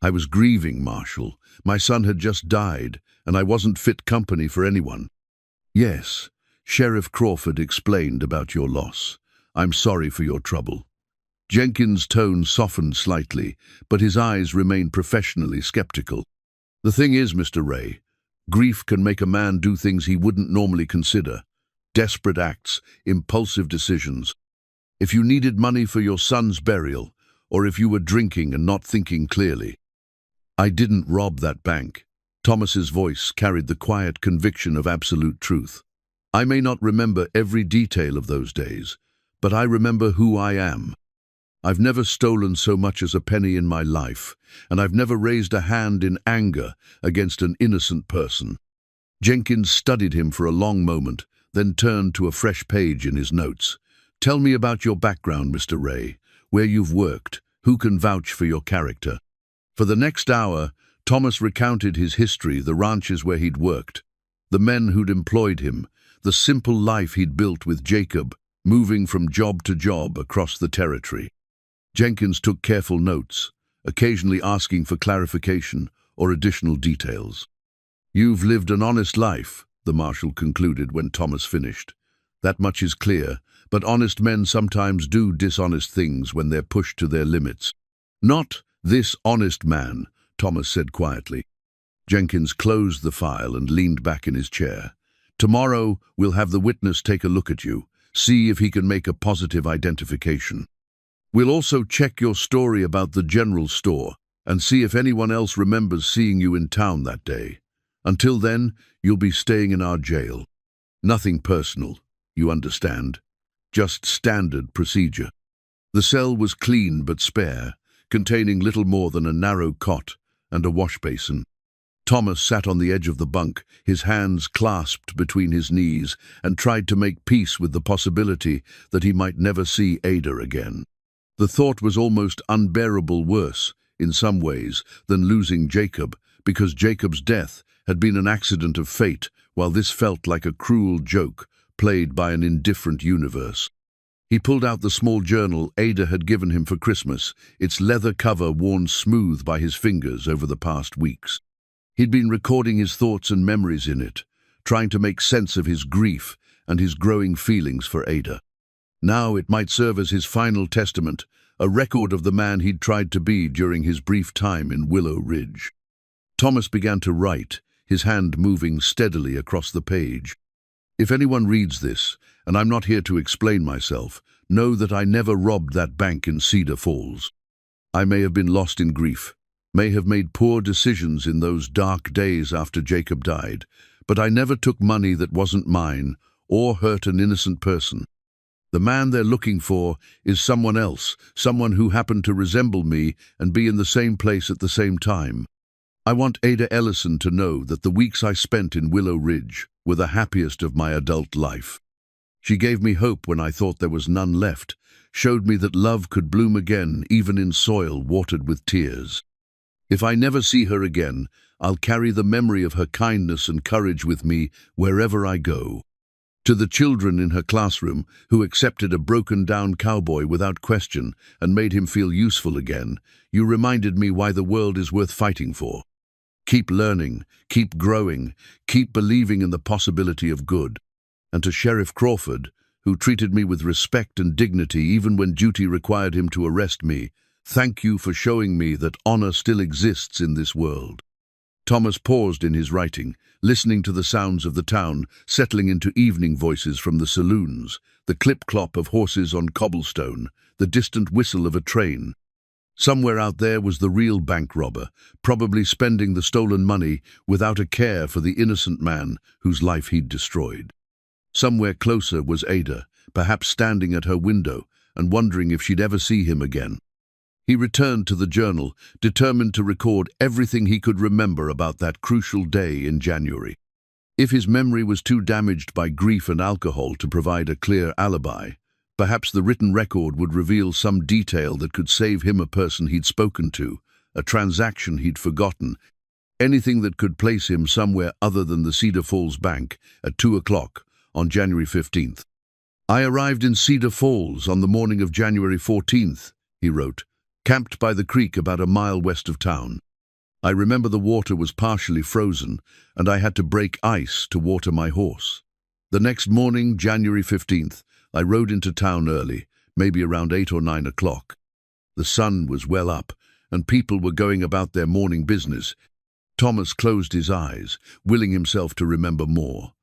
Speaker 1: "I was grieving, Marshal. My son had just died, and I wasn't fit company for anyone." "Yes," Sheriff Crawford explained about your loss. "I'm sorry for your trouble." Jenkins' tone softened slightly, but his eyes remained professionally skeptical. "The thing is, Mr. Ray, grief can make a man do things he wouldn't normally consider. Desperate acts, impulsive decisions. If you needed money for your son's burial, or if you were drinking and not thinking clearly." "I didn't rob that bank." Thomas's voice carried the quiet conviction of absolute truth. "I may not remember every detail of those days, but I remember who I am. I've never stolen so much as a penny in my life, and I've never raised a hand in anger against an innocent person." Jenkins studied him for a long moment, then turned to a fresh page in his notes. "Tell me about your background, Mr. Ray, where you've worked, who can vouch for your character." For the next hour, Thomas recounted his history, the ranches where he'd worked, the men who'd employed him, the simple life he'd built with Jacob, moving from job to job across the territory. Jenkins took careful notes, occasionally asking for clarification or additional details. "You've lived an honest life," the marshal concluded when Thomas finished. "That much is clear, but honest men sometimes do dishonest things when they're pushed to their limits." "Not this honest man," Thomas said quietly. Jenkins closed the file and leaned back in his chair. "Tomorrow, we'll have the witness take a look at you, see if he can make a positive identification. We'll also check your story about the general store and see if anyone else remembers seeing you in town that day." Until then, you'll be staying in our jail. Nothing personal, you understand. Just standard procedure. The cell was clean but spare, containing little more than a narrow cot and a wash basin. Thomas sat on the edge of the bunk, his hands clasped between his knees, and tried to make peace with the possibility that he might never see Ada again. The thought was almost unbearable, worse, in some ways, than losing Jacob, because Jacob's death had been an accident of fate, while this felt like a cruel joke played by an indifferent universe. He pulled out the small journal Ada had given him for Christmas, its leather cover worn smooth by his fingers over the past weeks. He'd been recording his thoughts and memories in it, trying to make sense of his grief and his growing feelings for Ada. Now it might serve as his final testament, a record of the man he'd tried to be during his brief time in Willow Ridge. Thomas began to write, his hand moving steadily across the page. If anyone reads this, and I'm not here to explain myself, know that I never robbed that bank in Cedar Falls. I may have been lost in grief, may have made poor decisions in those dark days after Jacob died, but I never took money that wasn't mine or hurt an innocent person. The man they're looking for is someone else, someone who happened to resemble me and be in the same place at the same time. I want Ada Ellison to know that the weeks I spent in Willow Ridge were the happiest of my adult life. She gave me hope when I thought there was none left, showed me that love could bloom again even in soil watered with tears. If I never see her again, I'll carry the memory of her kindness and courage with me wherever I go. To the children in her classroom who accepted a broken-down cowboy without question and made him feel useful again, you reminded me why the world is worth fighting for. Keep learning, keep growing, keep believing in the possibility of good. And to Sheriff Crawford, who treated me with respect and dignity even when duty required him to arrest me, thank you for showing me that honor still exists in this world. Thomas paused in his writing, listening to the sounds of the town, settling into evening voices from the saloons, the clip-clop of horses on cobblestone, the distant whistle of a train. Somewhere out there was the real bank robber, probably spending the stolen money without a care for the innocent man whose life he'd destroyed. Somewhere closer was Ada, perhaps standing at her window and wondering if she'd ever see him again. He returned to the journal, determined to record everything he could remember about that crucial day in January. If his memory was too damaged by grief and alcohol to provide a clear alibi, perhaps the written record would reveal some detail that could save him a person he'd spoken to, a transaction he'd forgotten, anything that could place him somewhere other than the Cedar Falls Bank at 2 o'clock on January 15th. I arrived in Cedar Falls on the morning of January 14th, he wrote, camped by the creek about a mile west of town. I remember the water was partially frozen, and I had to break ice to water my horse. The next morning, January 15th, I rode into town early, maybe around 8 or 9 o'clock. The sun was well up, and people were going about their morning business. Thomas closed his eyes, willing himself to remember more.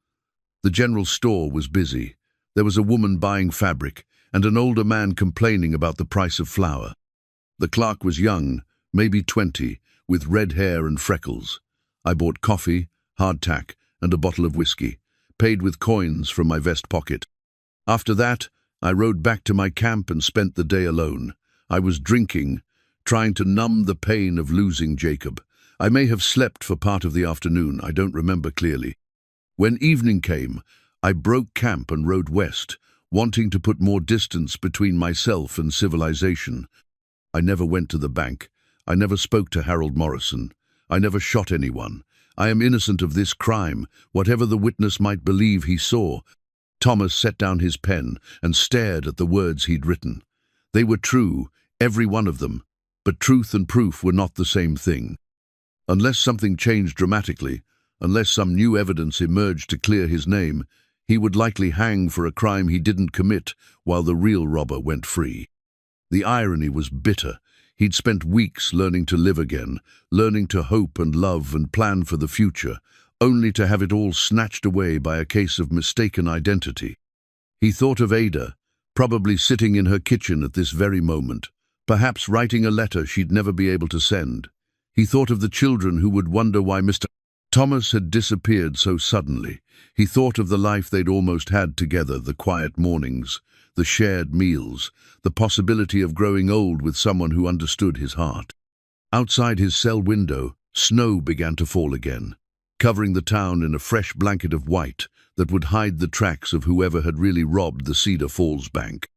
Speaker 1: The general store was busy. There was a woman buying fabric, and an older man complaining about the price of flour. The clerk was young, maybe 20, with red hair and freckles. I bought coffee, hardtack, and a bottle of whiskey, paid with coins from my vest pocket. After that, I rode back to my camp and spent the day alone. I was drinking, trying to numb the pain of losing Jacob. I may have slept for part of the afternoon, I don't remember clearly. When evening came, I broke camp and rode west, wanting to put more distance between myself and civilization. I never went to the bank. I never spoke to Harold Morrison. I never shot anyone. I am innocent of this crime, whatever the witness might believe he saw. Thomas set down his pen and stared at the words he'd written. They were true, every one of them, but truth and proof were not the same thing. Unless something changed dramatically, unless some new evidence emerged to clear his name, he would likely hang for a crime he didn't commit while the real robber went free. The irony was bitter. He'd spent weeks learning to live again, learning to hope and love and plan for the future, only to have it all snatched away by a case of mistaken identity. He thought of Ada, probably sitting in her kitchen at this very moment, perhaps writing a letter she'd never be able to send. He thought of the children who would wonder why Mr. Thomas had disappeared so suddenly. He thought of the life they'd almost had together, the quiet mornings, the shared meals, the possibility of growing old with someone who understood his heart. Outside his cell window, snow began to fall again, covering the town in a fresh blanket of white that would hide the tracks of whoever had really robbed the Cedar Falls bank.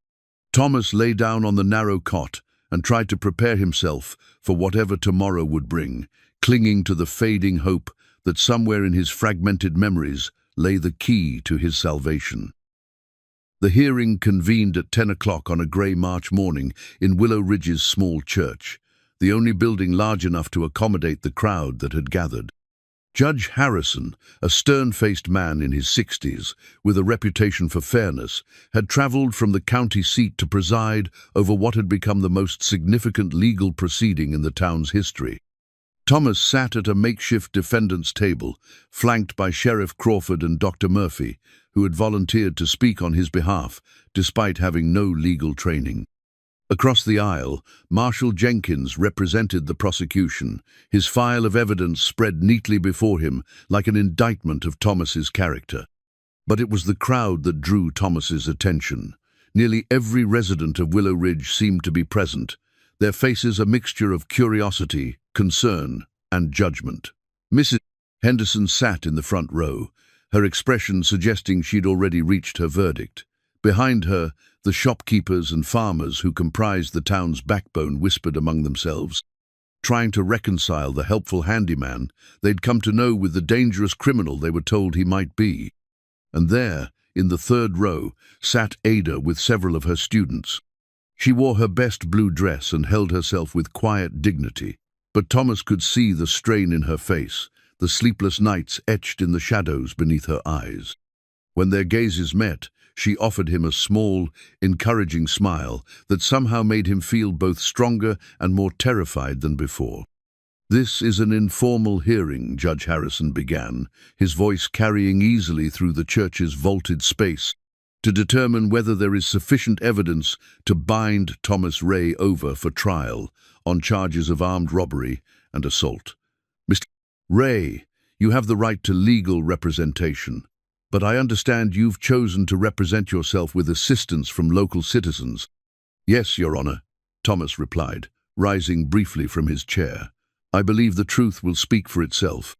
Speaker 1: Thomas lay down on the narrow cot and tried to prepare himself for whatever tomorrow would bring, clinging to the fading hope that somewhere in his fragmented memories lay the key to his salvation. The hearing convened at 10 o'clock on a grey March morning in Willow Ridge's small church, the only building large enough to accommodate the crowd that had gathered. Judge Harrison, a stern-faced man in his 60s, with a reputation for fairness, had travelled from the county seat to preside over what had become the most significant legal proceeding in the town's history. Thomas sat at a makeshift defendant's table, flanked by Sheriff Crawford and Dr. Murphy, who had volunteered to speak on his behalf, despite having no legal training. Across the aisle, Marshal Jenkins represented the prosecution, his file of evidence spread neatly before him like an indictment of Thomas's character. But it was the crowd that drew Thomas's attention. Nearly every resident of Willow Ridge seemed to be present, their faces a mixture of curiosity, concern, and judgment. Mrs. Henderson sat in the front row, her expression suggesting she'd already reached her verdict. Behind her, the shopkeepers and farmers who comprised the town's backbone whispered among themselves, trying to reconcile the helpful handyman they'd come to know with the dangerous criminal they were told he might be. And there, in the third row, sat Ada with several of her students. She wore her best blue dress and held herself with quiet dignity, but Thomas could see the strain in her face, the sleepless nights etched in the shadows beneath her eyes. When their gazes met, she offered him a small, encouraging smile that somehow made him feel both stronger and more terrified than before. "This is an informal hearing," Judge Harrison began, his voice carrying easily through the church's vaulted space, "to determine whether there is sufficient evidence to bind Thomas Ray over for trial on charges of armed robbery and assault. Mr. Ray, you have the right to legal representation. But I understand you've chosen to represent yourself with assistance from local citizens." "Yes, Your Honor," Thomas replied, rising briefly from his chair. "I believe the truth will speak for itself."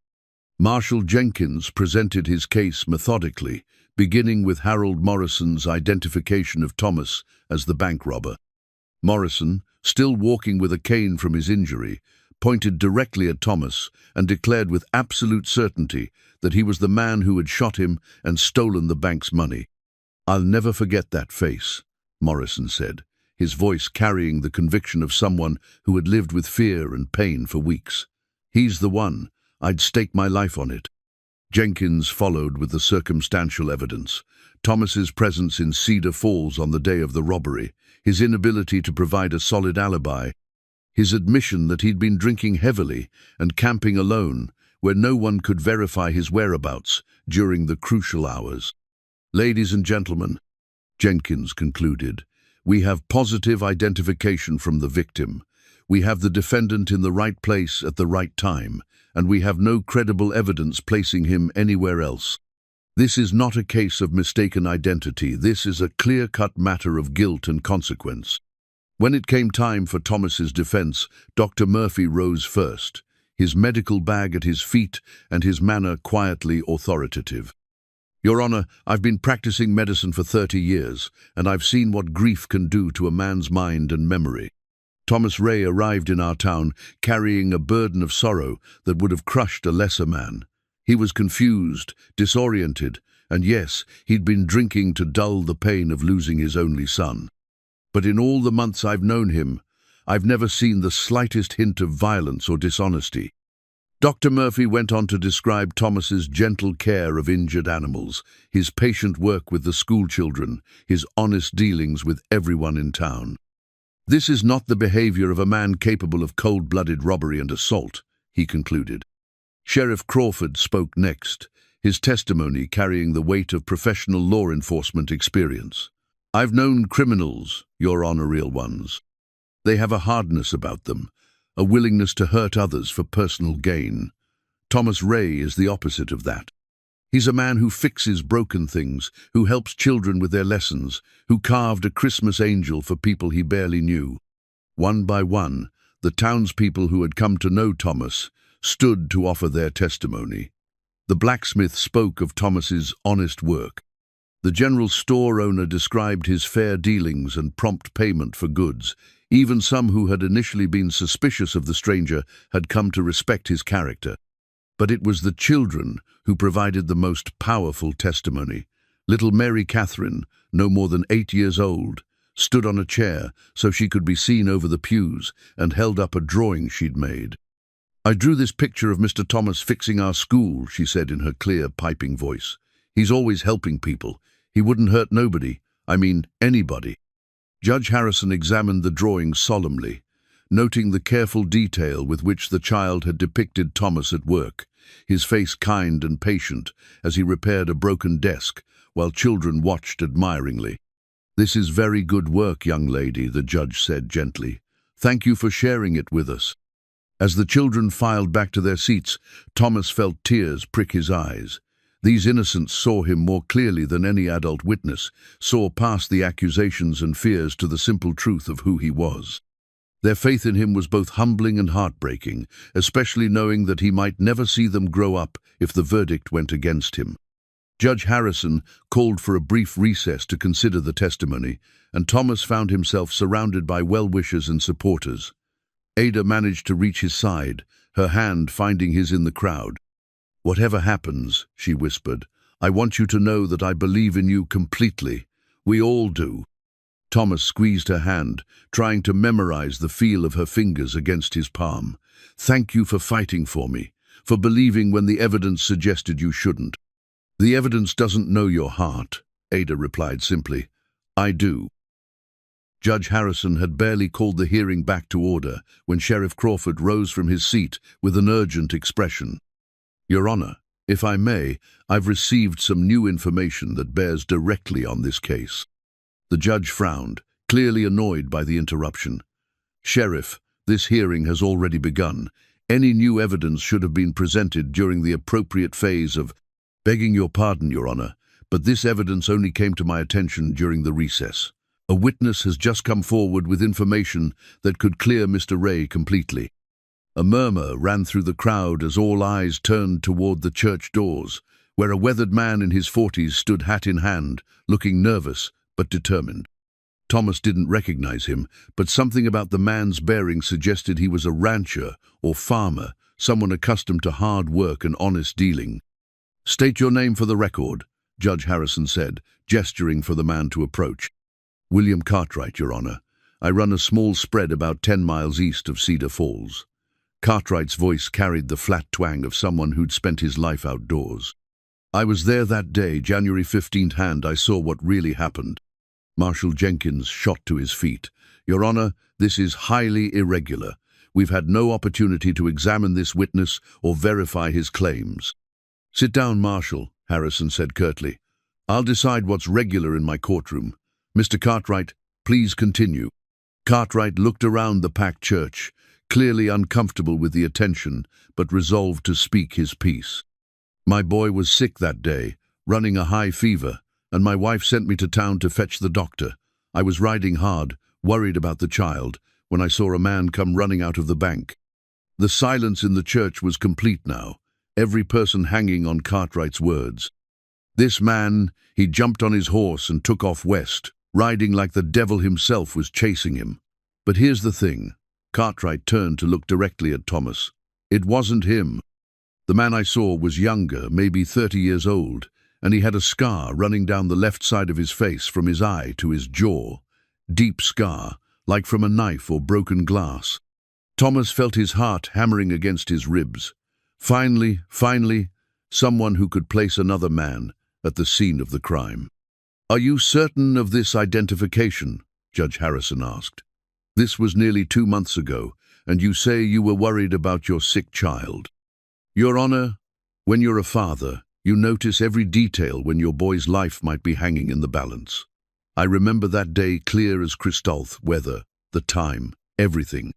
Speaker 1: Marshal Jenkins presented his case methodically, beginning with Harold Morrison's identification of Thomas as the bank robber. Morrison, still walking with a cane from his injury, pointed directly at Thomas and declared with absolute certainty that he was the man who had shot him and stolen the bank's money. "I'll never forget that face," Morrison said, his voice carrying the conviction of someone who had lived with fear and pain for weeks. "He's the one. I'd stake my life on it." Jenkins followed with the circumstantial evidence. Thomas's presence in Cedar Falls on the day of the robbery, his inability to provide a solid alibi, his admission that he'd been drinking heavily and camping alone, where no one could verify his whereabouts during the crucial hours. "Ladies and gentlemen," Jenkins concluded, "we have positive identification from the victim. We have the defendant in the right place at the right time, and we have no credible evidence placing him anywhere else. This is not a case of mistaken identity. This is a clear-cut matter of guilt and consequence." When it came time for Thomas's defense, Dr. Murphy rose first, his medical bag at his feet and his manner quietly authoritative. "Your Honor, I've been practicing medicine for 30 years, and I've seen what grief can do to a man's mind and memory. Thomas Ray arrived in our town carrying a burden of sorrow that would have crushed a lesser man. He was confused, disoriented, and yes, he'd been drinking to dull the pain of losing his only son. But in all the months I've known him, I've never seen the slightest hint of violence or dishonesty." Dr. Murphy went on to describe Thomas's gentle care of injured animals, his patient work with the schoolchildren, his honest dealings with everyone in town. "This is not the behavior of a man capable of cold-blooded robbery and assault," he concluded. Sheriff Crawford spoke next, his testimony carrying the weight of professional law enforcement experience. "I've known criminals, Your Honor, real ones. They have a hardness about them, a willingness to hurt others for personal gain. Thomas Ray is the opposite of that. He's a man who fixes broken things, who helps children with their lessons, who carved a Christmas angel for people he barely knew. One by one, the townspeople who had come to know Thomas stood to offer their testimony. The blacksmith spoke of Thomas's honest work. The general store owner described his fair dealings and prompt payment for goods. Even some who had initially been suspicious of the stranger had come to respect his character. But it was the children who provided the most powerful testimony. Little Mary Catherine, no more than 8 years old, stood on a chair so she could be seen over the pews and held up a drawing she'd made. "I drew this picture of Mr. Thomas fixing our school," she said in her clear, piping voice. "He's always helping people. He wouldn't hurt nobody. I mean, anybody." Judge Harrison examined the drawing solemnly, noting the careful detail with which the child had depicted Thomas at work, his face kind and patient as he repaired a broken desk, while children watched admiringly. "This is very good work, young lady," the judge said gently. "Thank you for sharing it with us." As the children filed back to their seats, Thomas felt tears prick his eyes. These innocents saw him more clearly than any adult witness, saw past the accusations and fears to the simple truth of who he was. Their faith in him was both humbling and heartbreaking, especially knowing that he might never see them grow up if the verdict went against him. Judge Harrison called for a brief recess to consider the testimony, and Thomas found himself surrounded by well-wishers and supporters. Ada managed to reach his side, her hand finding his in the crowd. "Whatever happens," she whispered, "I want you to know that I believe in you completely. We all do." Thomas squeezed her hand, trying to memorize the feel of her fingers against his palm. "Thank you for fighting for me, for believing when the evidence suggested you shouldn't." "The evidence doesn't know your heart," Ada replied simply. "I do." Judge Harrison had barely called the hearing back to order when Sheriff Crawford rose from his seat with an urgent expression. "Your Honor, if I may, I've received some new information that bears directly on this case." The judge frowned, clearly annoyed by the interruption. "Sheriff, this hearing has already begun. Any new evidence should have been presented during the appropriate phase of—" "Begging your pardon, Your Honor, but this evidence only came to my attention during the recess. A witness has just come forward with information that could clear Mr. Ray completely." A murmur ran through the crowd as all eyes turned toward the church doors, where a weathered man in his 40s stood hat in hand, looking nervous but determined. Thomas didn't recognize him, but something about the man's bearing suggested he was a rancher or farmer, someone accustomed to hard work and honest dealing. "State your name for the record," Judge Harrison said, gesturing for the man to approach. "William Cartwright, Your Honor. I run a small spread about 10 miles east of Cedar Falls." Cartwright's voice carried the flat twang of someone who'd spent his life outdoors. "I was there that day, January 15th, and I saw what really happened." Marshal Jenkins shot to his feet. "Your Honor, this is highly irregular. We've had no opportunity to examine this witness or verify his claims." "Sit down, Marshal," Harrison said curtly. "I'll decide what's regular in my courtroom. Mr. Cartwright, please continue." Cartwright looked around the packed church, clearly uncomfortable with the attention, but resolved to speak his piece. "My boy was sick that day, running a high fever, and my wife sent me to town to fetch the doctor. I was riding hard, worried about the child, when I saw a man come running out of the bank." The silence in the church was complete now, every person hanging on Cartwright's words. "This man, he jumped on his horse and took off west, riding like the devil himself was chasing him. But here's the thing." Cartwright turned to look directly at Thomas. "It wasn't him. The man I saw was younger, maybe 30 years old, and he had a scar running down the left side of his face from his eye to his jaw. Deep scar, like from a knife or broken glass." Thomas felt his heart hammering against his ribs. Finally, someone who could place another man at the scene of the crime. "Are you certain of this identification?" Judge Harrison asked. "This was nearly 2 months ago, and you say you were worried about your sick child." "Your Honor, when you're a father, you notice every detail when your boy's life might be hanging in the balance. I remember that day clear as crystal, weather, the time, everything.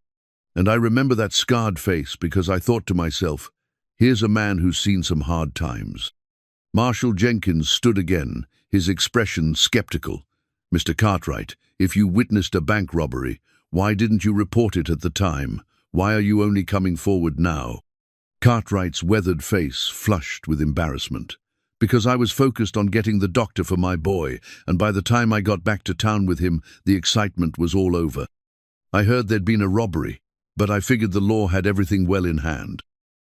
Speaker 1: And I remember that scarred face because I thought to myself, Here's a man who's seen some hard times." Marshal Jenkins stood again, his expression skeptical. "Mr. Cartwright, if you witnessed a bank robbery, why didn't you report it at the time? Why are you only coming forward now?" Cartwright's weathered face flushed with embarrassment. "Because I was focused on getting the doctor for my boy, and by the time I got back to town with him, the excitement was all over. I heard there'd been a robbery, but I figured the law had everything well in hand.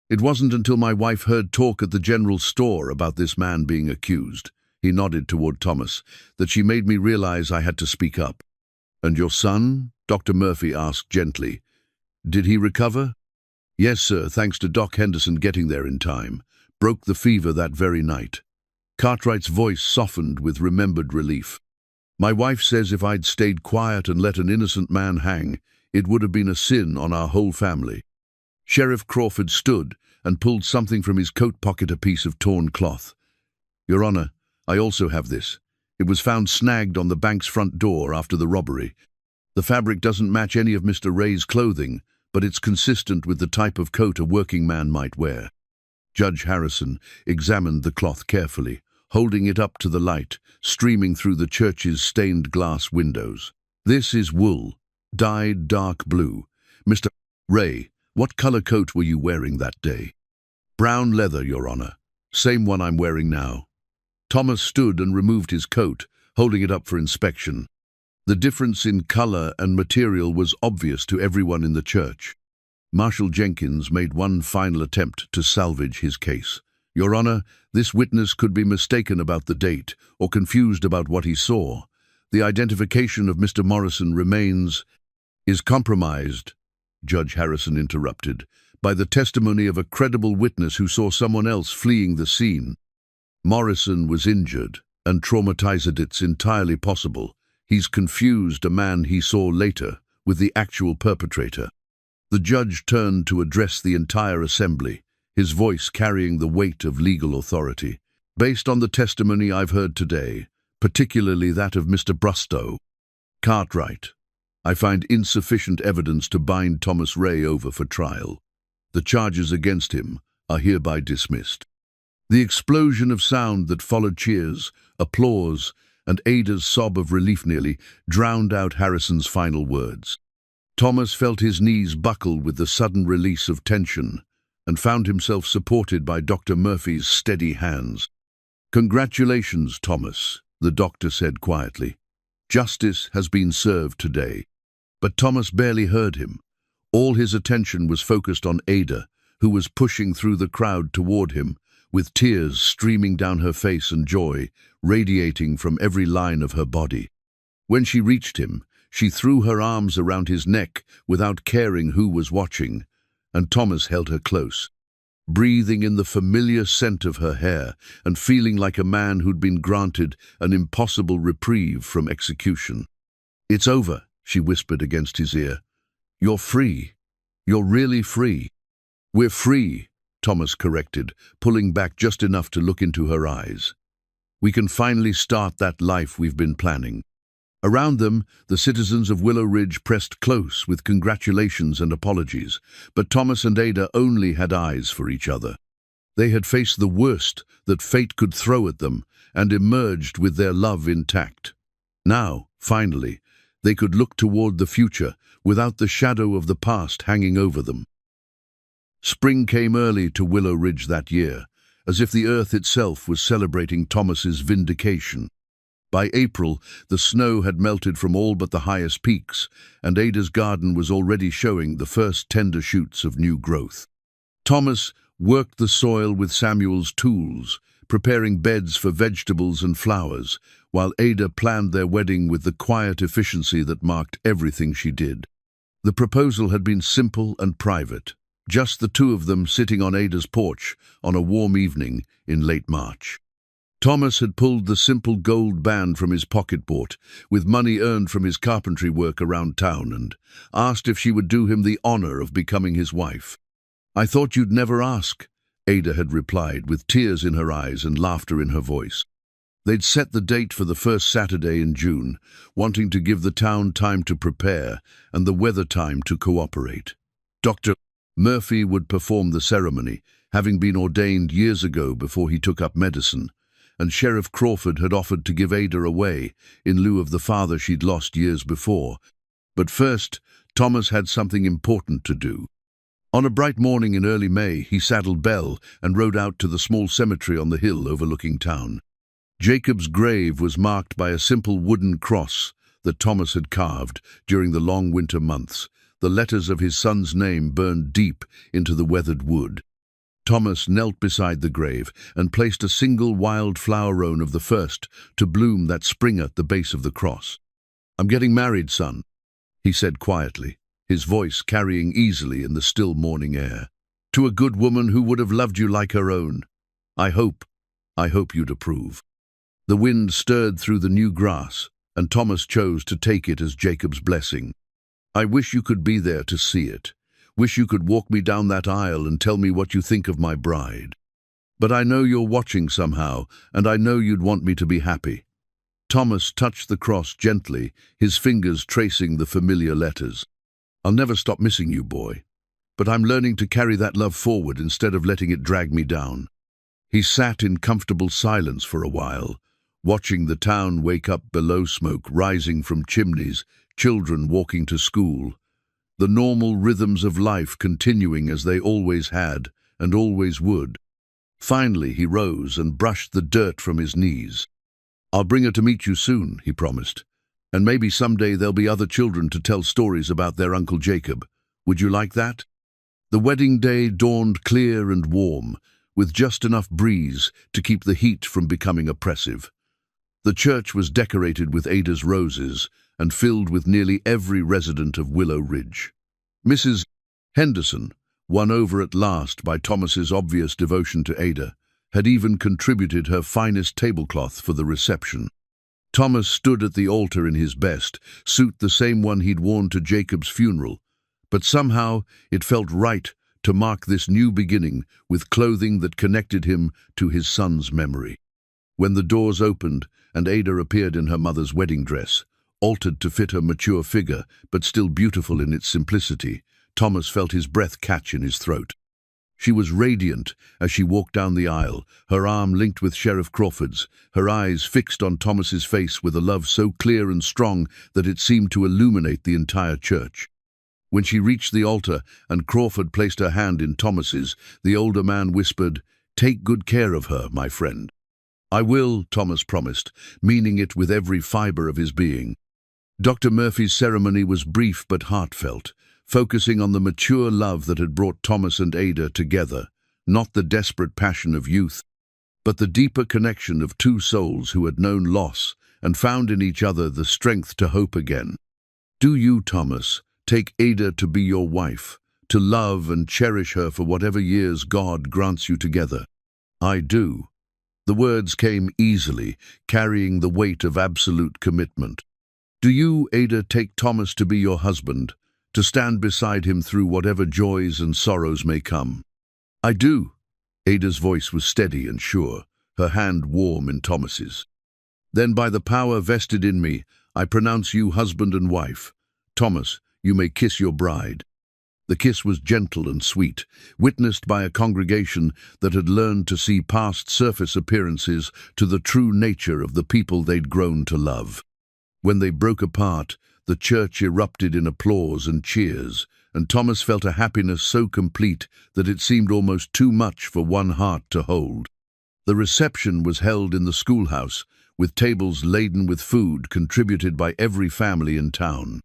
Speaker 1: It wasn't until my wife heard talk at the general store about this man being accused," he nodded toward Thomas, "that she made me realize I had to speak up." "And your son?" Dr. Murphy asked gently. "Did he recover?" "Yes, sir, thanks to Doc Henderson getting there in time. Broke the fever that very night." Cartwright's voice softened with remembered relief. "My wife says if I'd stayed quiet and let an innocent man hang, it would have been a sin on our whole family." Sheriff Crawford stood and pulled something from his coat pocket, a piece of torn cloth. "Your Honor, I also have this. It was found snagged on the bank's front door after the robbery. The fabric doesn't match any of Mr. Ray's clothing, but it's consistent with the type of coat a working man might wear." Judge Harrison examined the cloth carefully, holding it up to the light, streaming through the church's stained glass windows. "This is wool, dyed dark blue. Mr. Ray, what color coat were you wearing that day?" "Brown leather, Your Honor. Same one I'm wearing now." Thomas stood and removed his coat, holding it up for inspection. The difference in color and material was obvious to everyone in the church. Marshal Jenkins made one final attempt to salvage his case. "Your Honor, this witness could be mistaken about the date or confused about what he saw. The identification of Mr. Morrison is compromised," Judge Harrison interrupted, "by the testimony of a credible witness who saw someone else fleeing the scene. Morrison was injured and traumatized. It's entirely possible he's confused a man he saw later with the actual perpetrator." The judge turned to address the entire assembly, his voice carrying the weight of legal authority. "Based on the testimony I've heard today, particularly that of Mr. Brustow, Cartwright, I find insufficient evidence to bind Thomas Ray over for trial. The charges against him are hereby dismissed." The explosion of sound that followed cheers, applause, and Ada's sob of relief nearly drowned out Harrison's final words. Thomas felt his knees buckle with the sudden release of tension and found himself supported by Dr. Murphy's steady hands. "Congratulations, Thomas," the doctor said quietly. "Justice has been served today." But Thomas barely heard him. All his attention was focused on Ada, who was pushing through the crowd toward him, with tears streaming down her face and joy radiating from every line of her body. When she reached him, she threw her arms around his neck without caring who was watching, and Thomas held her close, breathing in the familiar scent of her hair and feeling like a man who'd been granted an impossible reprieve from execution. "It's over," she whispered against his ear. "You're free. You're really free." "We're free," Thomas corrected, pulling back just enough to look into her eyes. "We can finally start that life we've been planning." Around them, the citizens of Willow Ridge pressed close with congratulations and apologies, but Thomas and Ada only had eyes for each other. They had faced the worst that fate could throw at them and emerged with their love intact. Now, finally, they could look toward the future without the shadow of the past hanging over them. Spring came early to Willow Ridge that year, as if the earth itself was celebrating Thomas's vindication. By April, the snow had melted from all but the highest peaks, and Ada's garden was already showing the first tender shoots of new growth. Thomas worked the soil with Samuel's tools, preparing beds for vegetables and flowers, while Ada planned their wedding with the quiet efficiency that marked everything she did. The proposal had been simple and private, just the two of them sitting on Ada's porch on a warm evening in late March. Thomas had pulled the simple gold band from his pocketbook, with money earned from his carpentry work around town, and asked if she would do him the honor of becoming his wife. "I thought you'd never ask," Ada had replied, with tears in her eyes and laughter in her voice. They'd set the date for the first Saturday in June, wanting to give the town time to prepare and the weather time to cooperate. Dr. Murphy would perform the ceremony, having been ordained years ago before he took up medicine, and Sheriff Crawford had offered to give Ada away in lieu of the father she'd lost years before. But first, Thomas had something important to do. On a bright morning in early May, he saddled Belle and rode out to the small cemetery on the hill overlooking town. Jacob's grave was marked by a simple wooden cross that Thomas had carved during the long winter months, the letters of his son's name burned deep into the weathered wood. Thomas knelt beside the grave and placed a single wild flower rose of the first to bloom that spring at the base of the cross. "I'm getting married, son," he said quietly, his voice carrying easily in the still morning air. "To a good woman who would have loved you like her own. I hope you'd approve." The wind stirred through the new grass, and Thomas chose to take it as Jacob's blessing. "I wish you could be there to see it. Wish you could walk me down that aisle and tell me what you think of my bride. But I know you're watching somehow, and I know you'd want me to be happy." Thomas touched the cross gently, his fingers tracing the familiar letters. "I'll never stop missing you, boy. But I'm learning to carry that love forward instead of letting it drag me down." He sat in comfortable silence for a while, watching the town wake up below, smoke rising from chimneys, children walking to school, the normal rhythms of life continuing as they always had and always would. Finally, he rose and brushed the dirt from his knees. "I'll bring her to meet you soon," he promised. "And maybe someday there'll be other children to tell stories about their Uncle Jacob. Would you like that?" The wedding day dawned clear and warm, with just enough breeze to keep the heat from becoming oppressive. The church was decorated with Ada's roses and filled with nearly every resident of Willow Ridge. Mrs. Henderson, won over at last by Thomas's obvious devotion to Ada, had even contributed her finest tablecloth for the reception. Thomas stood at the altar in his best suit, the same one he'd worn to Jacob's funeral, but somehow it felt right to mark this new beginning with clothing that connected him to his son's memory. When the doors opened and Ada appeared in her mother's wedding dress, altered to fit her mature figure, but still beautiful in its simplicity, Thomas felt his breath catch in his throat. She was radiant as she walked down the aisle, her arm linked with Sheriff Crawford's, her eyes fixed on Thomas's face with a love so clear and strong that it seemed to illuminate the entire church. When she reached the altar and Crawford placed her hand in Thomas's, the older man whispered, "Take good care of her, my friend." "I will," Thomas promised, meaning it with every fiber of his being. Dr. Murphy's ceremony was brief but heartfelt, focusing on the mature love that had brought Thomas and Ada together, not the desperate passion of youth, but the deeper connection of two souls who had known loss and found in each other the strength to hope again. "Do you, Thomas, take Ada to be your wife, to love and cherish her for whatever years God grants you together?" "I do." The words came easily, carrying the weight of absolute commitment. "Do you, Ada, take Thomas to be your husband, to stand beside him through whatever joys and sorrows may come?" "I do." Ada's voice was steady and sure, her hand warm in Thomas's. "Then by the power vested in me, I pronounce you husband and wife. Thomas, you may kiss your bride." The kiss was gentle and sweet, witnessed by a congregation that had learned to see past surface appearances to the true nature of the people they'd grown to love. When they broke apart, the church erupted in applause and cheers, and Thomas felt a happiness so complete that it seemed almost too much for one heart to hold. The reception was held in the schoolhouse, with tables laden with food contributed by every family in town.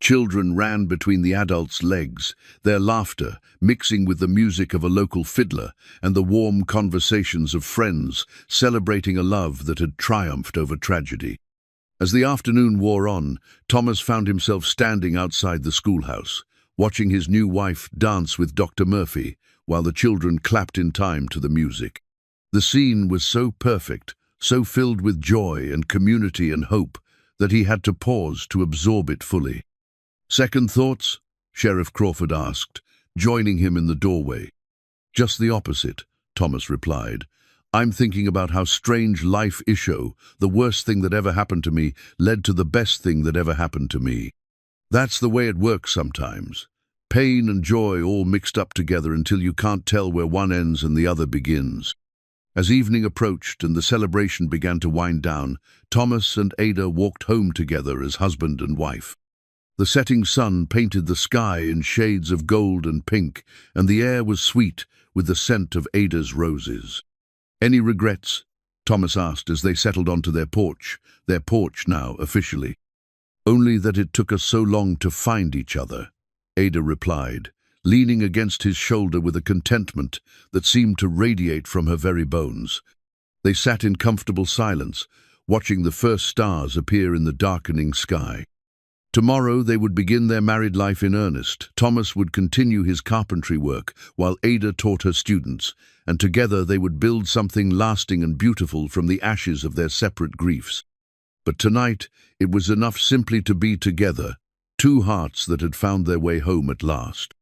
Speaker 1: Children ran between the adults' legs, their laughter mixing with the music of a local fiddler and the warm conversations of friends celebrating a love that had triumphed over tragedy. As the afternoon wore on, Thomas found himself standing outside the schoolhouse, watching his new wife dance with Dr. Murphy while the children clapped in time to the music. The scene was so perfect, so filled with joy and community and hope, that he had to pause to absorb it fully. "Second thoughts?" Sheriff Crawford asked, joining him in the doorway. "Just the opposite," Thomas replied. "I'm thinking about how strange life issue, the worst thing that ever happened to me, led to the best thing that ever happened to me. That's the way it works sometimes. Pain and joy all mixed up together until you can't tell where one ends and the other begins. As evening approached and the celebration began to wind down, Thomas and Ada walked home together as husband and wife. The setting sun painted the sky in shades of gold and pink, and the air was sweet with the scent of Ada's roses. "Any regrets?" Thomas asked as they settled onto their porch now officially. "Only that it took us so long to find each other," Ada replied, leaning against his shoulder with a contentment that seemed to radiate from her very bones. They sat in comfortable silence, watching the first stars appear in the darkening sky. Tomorrow they would begin their married life in earnest. Thomas would continue his carpentry work, while Ada taught her students, and together they would build something lasting and beautiful from the ashes of their separate griefs. But tonight, it was enough simply to be together, two hearts that had found their way home at last.